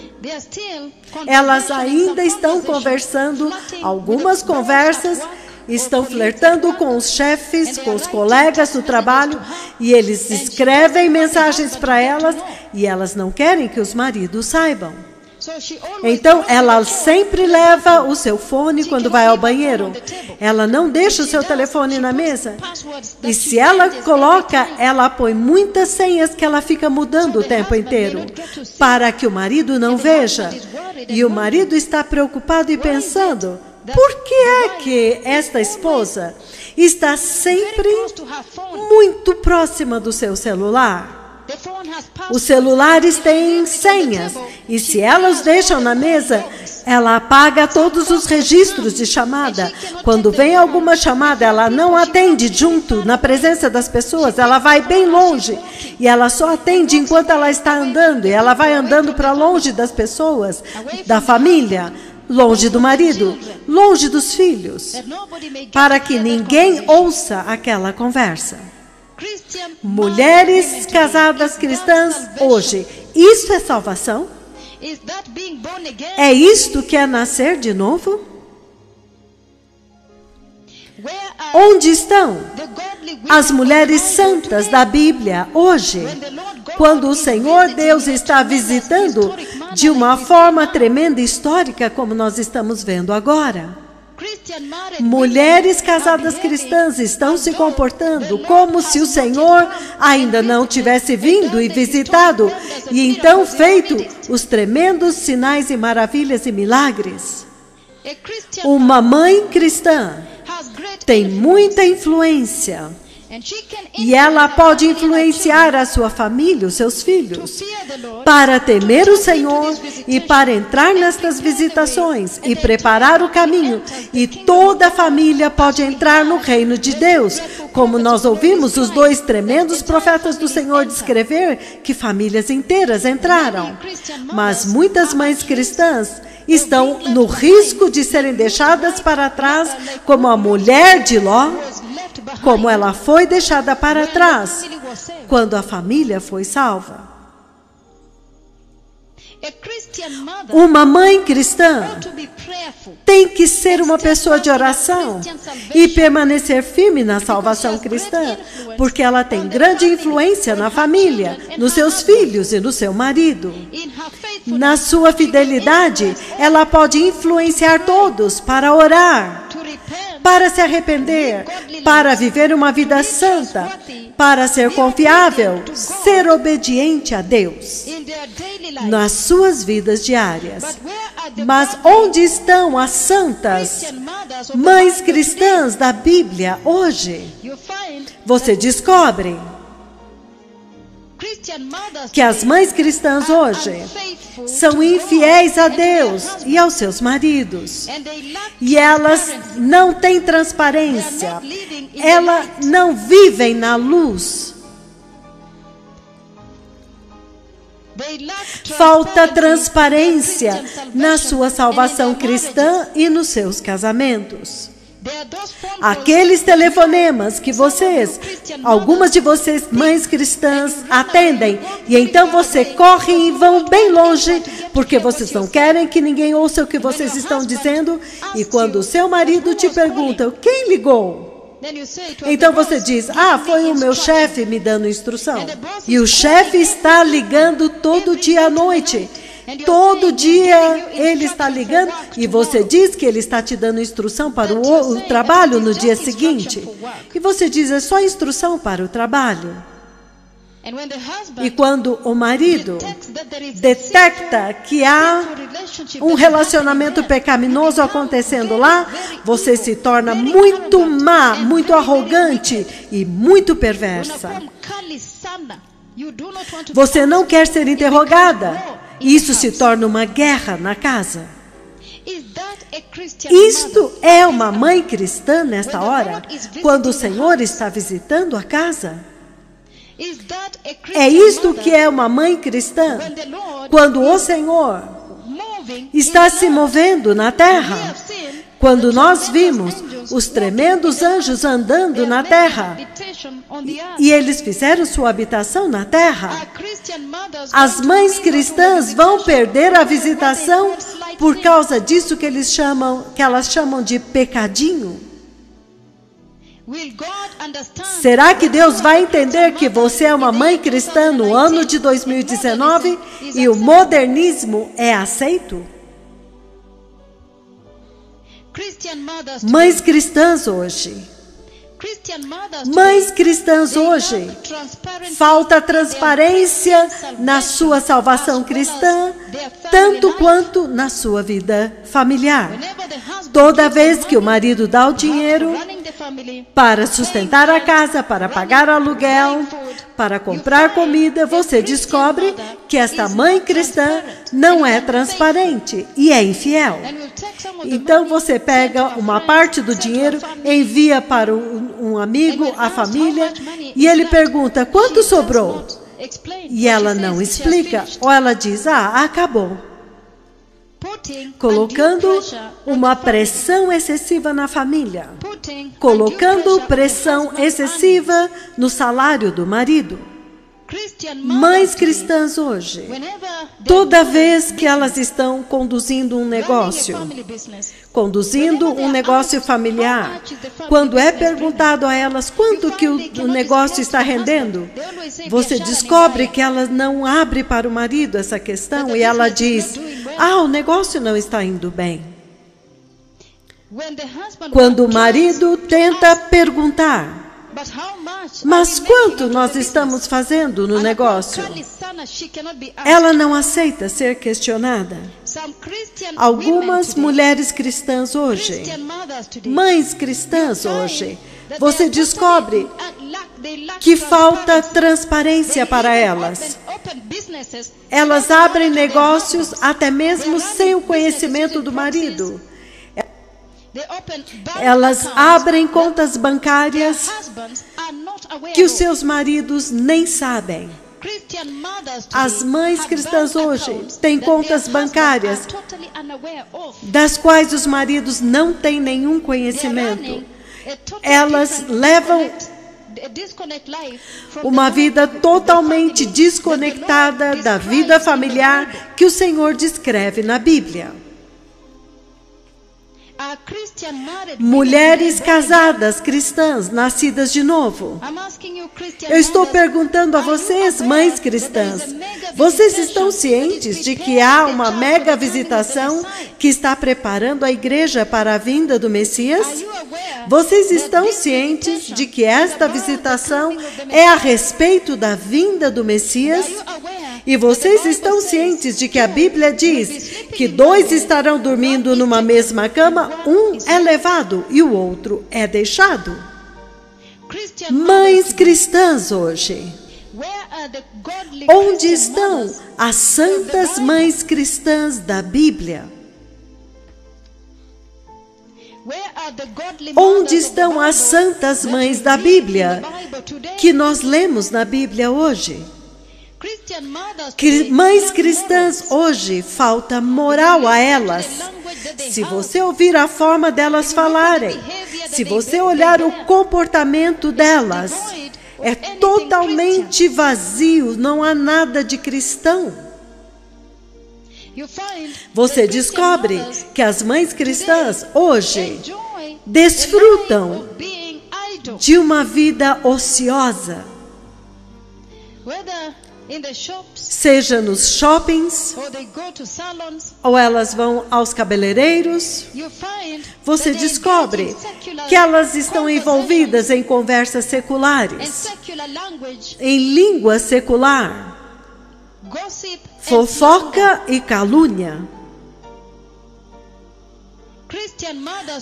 Elas ainda estão conversando, algumas conversas, estão flertando com os chefes, com os colegas do trabalho, e eles escrevem mensagens para elas, e elas não querem que os maridos saibam. Então, ela sempre leva o seu fone quando vai ao banheiro. ela não deixa o seu telefone na mesa. E se ela coloca, ela põe muitas senhas que ela fica mudando o tempo inteiro, para que o marido não veja. E o marido está preocupado e pensando, por que é que esta esposa está sempre muito próxima do seu celular? Os celulares têm senhas, e se elas deixam na mesa, ela apaga todos os registros de chamada. Quando vem alguma chamada, ela não atende junto, na presença das pessoas, ela vai bem longe, e ela só atende enquanto ela está andando, e ela vai andando para longe das pessoas, da família, longe do marido, longe dos filhos, para que ninguém ouça aquela conversa. Mulheres casadas cristãs hoje, isso é salvação? É isto que é nascer de novo? Onde estão as mulheres santas da Bíblia hoje, quando o Senhor Deus está visitando de uma forma tremenda e histórica, como nós estamos vendo agora? Mulheres casadas cristãs estão se comportando como se o Senhor ainda não tivesse vindo e visitado, e então feito os tremendos sinais e maravilhas e milagres. Uma mãe cristã tem muita influência, e ela pode influenciar a sua família, os seus filhos, para temer o Senhor e para entrar nestas visitações e preparar o caminho. E toda a família pode entrar no reino de Deus, como nós ouvimos os dois tremendos profetas do Senhor descrever que famílias inteiras entraram. Mas muitas mães cristãs estão no risco de serem deixadas para trás, como a mulher de Ló, como ela foi deixada para trás quando a família foi salva. Uma mãe cristã tem que ser uma pessoa de oração e permanecer firme na salvação cristã, porque ela tem grande influência na família, nos seus filhos e no seu marido. Na sua fidelidade, ela pode influenciar todos para orar, para se arrepender, para viver uma vida santa, para ser confiável, ser obediente a Deus nas suas vidas diárias. Mas onde estão as santas mães cristãs da Bíblia hoje? Você descobre que as mães cristãs hoje são infiéis a Deus e aos seus maridos. E elas não têm transparência. Elas não vivem na luz. Falta transparência na sua salvação cristã e nos seus casamentos. Aqueles telefonemas que algumas de vocês, mães cristãs, atendem, e então você corre e vão bem longe, porque vocês não querem que ninguém ouça o que vocês estão dizendo, e quando o seu marido te pergunta, quem ligou? Então você diz, foi o meu chefe me dando instrução. E o chefe está ligando todo dia à noite. Todo dia ele está ligando e você diz que ele está te dando instrução para o trabalho no dia seguinte. E você diz, é só instrução para o trabalho. E quando o marido detecta que há um relacionamento pecaminoso acontecendo lá, você se torna muito má, muito arrogante e muito perversa. Você não quer ser interrogada. Isso se torna uma guerra na casa. Isto é uma mãe cristã nesta hora, quando o Senhor está visitando a casa? É isto que é uma mãe cristã, quando o Senhor está se movendo na terra? Quando nós vimos os tremendos anjos andando na terra, e eles fizeram sua habitação na terra, as mães cristãs vão perder a visitação por causa disso que elas chamam de pecadinho? Será que Deus vai entender que você é uma mãe cristã no ano de 2019 e o modernismo é aceito? Mães cristãs hoje. Mães cristãs hoje, falta transparência na sua salvação cristã, tanto quanto na sua vida familiar. Toda vez que o marido dá o dinheiro para sustentar a casa, para pagar aluguel, para comprar comida, você descobre que esta mãe cristã não é transparente e é infiel. Então você pega uma parte do dinheiro, envia para um amigo, a família, e ele pergunta, quanto sobrou? E ela não explica, ou ela diz, acabou. Colocando uma pressão excessiva na família, colocando pressão excessiva no salário do marido. Mães cristãs hoje, toda vez que elas estão conduzindo um negócio familiar, quando é perguntado a elas quanto que o negócio está rendendo, você descobre que ela não abre para o marido essa questão e ela diz, o negócio não está indo bem. Quando o marido tenta perguntar, mas quanto nós estamos fazendo no negócio? Ela não aceita ser questionada. Algumas mulheres cristãs hoje, mães cristãs hoje, você descobre que falta transparência para elas. Elas abrem negócios até mesmo sem o conhecimento do marido. Elas abrem contas bancárias que os seus maridos nem sabem. As mães cristãs hoje têm contas bancárias das quais os maridos não têm nenhum conhecimento. Elas levam uma vida totalmente desconectada da vida familiar que o Senhor descreve na Bíblia. Mulheres casadas, cristãs, nascidas de novo. Eu estou perguntando a vocês, mães cristãs, vocês estão cientes de que há uma mega visitação que está preparando a igreja para a vinda do Messias? Vocês estão cientes de que esta visitação é a respeito da vinda do Messias? E vocês estão cientes de que a Bíblia diz que 2 estarão dormindo numa mesma cama, um é levado e o outro é deixado? Mães cristãs hoje, onde estão as santas mães cristãs da Bíblia? Onde estão as santas mães da Bíblia que nós lemos na Bíblia hoje? Mães cristãs hoje, falta moral a elas. Se você ouvir a forma delas falarem, se você olhar o comportamento delas, é totalmente vazio, não há nada de cristão. Você descobre que as mães cristãs hoje desfrutam de uma vida ociosa. Seja nos shoppings, ou elas vão aos cabeleireiros, você descobre que elas estão envolvidas em conversas seculares, em língua secular, fofoca e calúnia.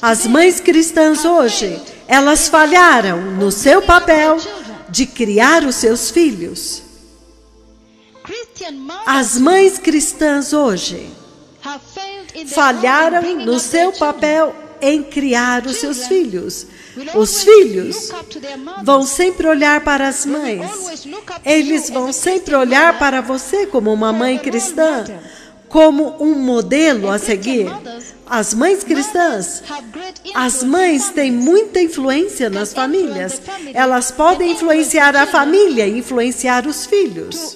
As mães cristãs hoje, elas falharam no seu papel de criar os seus filhos. As mães cristãs hoje falharam no seu papel em criar os seus filhos. Os filhos vão sempre olhar para as mães. Eles vão sempre olhar para você como uma mãe cristã, como um modelo a seguir. As mães cristãs, as mães têm muita influência nas famílias. Elas podem influenciar a família, influenciar os filhos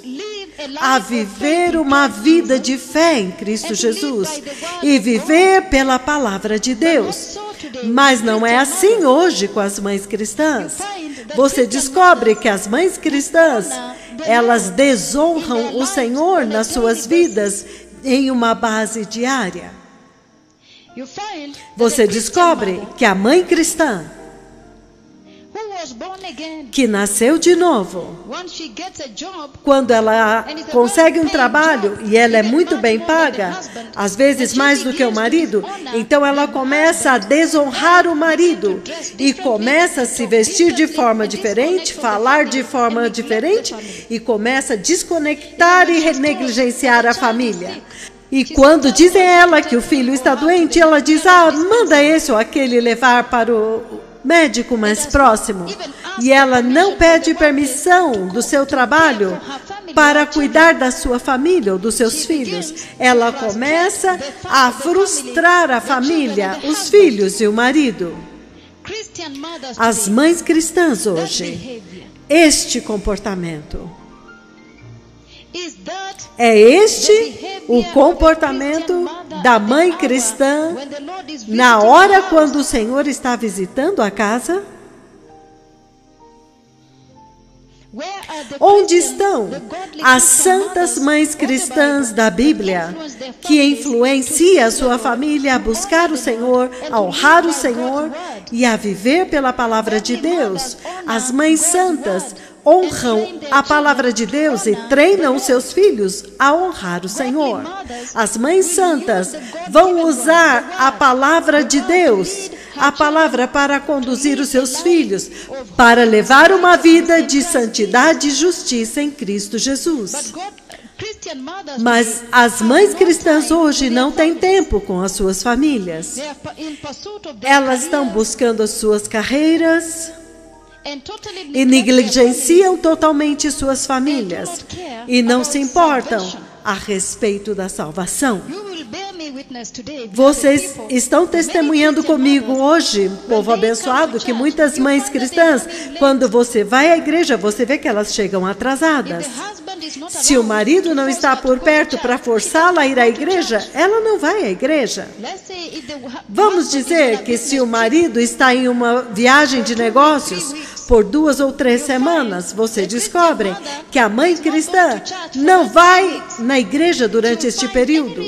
a viver uma vida de fé em Cristo Jesus e viver pela palavra de Deus. Mas não é assim hoje com as mães cristãs. Você descobre que as mães cristãs, elas desonram o Senhor nas suas vidas em uma base diária. você descobre que a mãe cristã, que nasceu de novo, quando ela consegue um trabalho e ela é muito bem paga, às vezes mais do que o marido, então ela começa a desonrar o marido e começa a se vestir de forma diferente, falar de forma diferente e começa a desconectar e negligenciar a família. E quando dizem a ela que o filho está doente, ela diz, manda esse ou aquele levar para o médico mais próximo. E ela não pede permissão do seu trabalho para cuidar da sua família ou dos seus filhos. Ela começa a frustrar a família, os filhos e o marido. As mães cristãs hoje, este comportamento. É este o comportamento da mãe cristã na hora quando o Senhor está visitando a casa? Onde estão as santas mães cristãs da Bíblia que influenciam a sua família a buscar o Senhor, a honrar o Senhor e a viver pela palavra de Deus? As mães santas honram a palavra de Deus e treinam os seus filhos a honrar o Senhor. As mães santas vão usar a palavra de Deus, a palavra para conduzir os seus filhos, para levar uma vida de santidade e justiça em Cristo Jesus. Mas as mães cristãs hoje não têm tempo com as suas famílias. Elas estão buscando as suas carreiras e negligenciam totalmente suas famílias e não se importam a respeito da salvação. Vocês estão testemunhando comigo hoje, povo abençoado, que muitas mães cristãs, quando você vai à igreja, você vê que elas chegam atrasadas. Se o marido não está por perto para forçá-la a ir à igreja, ela não vai à igreja. Vamos dizer que se o marido está em uma viagem de negócios por 2 ou 3 semanas, você descobre que a mãe cristã não vai na igreja durante este período.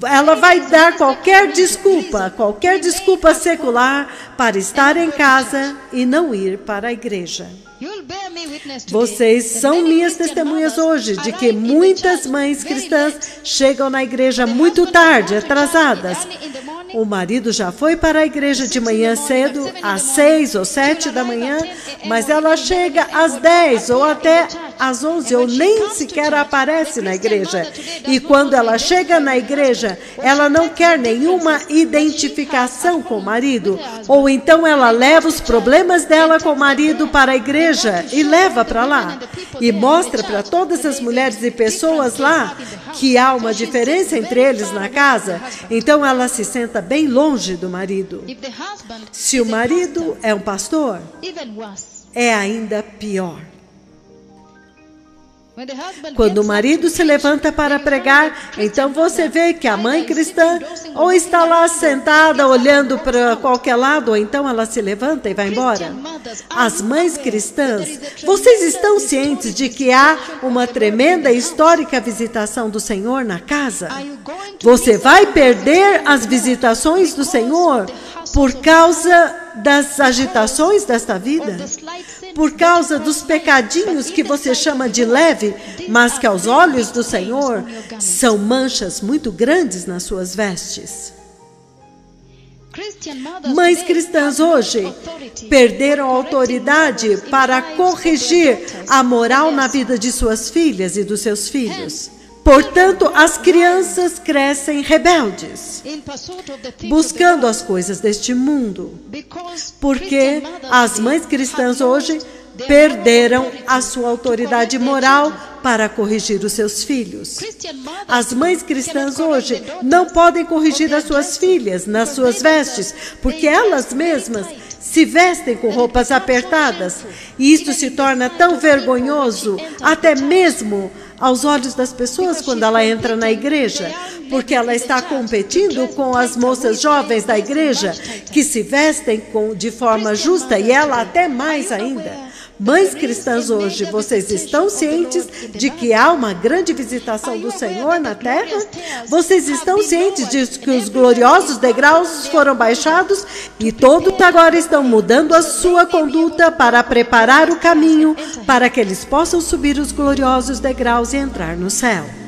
Ela vai dar qualquer desculpa secular para estar em casa e não ir para a igreja. Vocês são minhas testemunhas hoje de que muitas mães cristãs chegam na igreja muito tarde, atrasadas. O marido já foi para a igreja de manhã cedo, às 6 ou 7 da manhã, mas ela chega às 10 ou até às 11, ou nem sequer aparece na igreja. E quando ela chega na igreja, ela não quer nenhuma identificação com o marido, ou então ela leva os problemas dela com o marido para a igreja e leva para lá. E mostra para todas as mulheres e pessoas lá que há uma diferença entre eles na casa. Então ela se senta bem longe do marido. Se o marido é um pastor, é ainda pior. Quando o marido se levanta para pregar, então você vê que a mãe cristã ou está lá sentada olhando para qualquer lado, ou então ela se levanta e vai embora. As mães cristãs, vocês estão cientes de que há uma tremenda e histórica visitação do Senhor na casa? Você vai perder as visitações do Senhor por causa das agitações desta vida? Por causa dos pecadinhos que você chama de leve, mas que aos olhos do Senhor são manchas muito grandes nas suas vestes. Mães cristãs hoje perderam a autoridade para corrigir a moral na vida de suas filhas e dos seus filhos. Portanto, as crianças crescem rebeldes, buscando as coisas deste mundo, porque as mães cristãs hoje perderam a sua autoridade moral para corrigir os seus filhos. As mães cristãs hoje não podem corrigir as suas filhas nas suas vestes, porque elas mesmas se vestem com roupas apertadas, e isto se torna tão vergonhoso, até mesmo aos olhos das pessoas quando ela entra na igreja, porque ela está competindo com as moças jovens da igreja que se vestem de forma justa, e ela até mais ainda. Mães cristãs hoje, vocês estão cientes de que há uma grande visitação do Senhor na terra? Vocês estão cientes de que os gloriosos degraus foram baixados e todos agora estão mudando a sua conduta para preparar o caminho para que eles possam subir os gloriosos degraus e entrar no céu?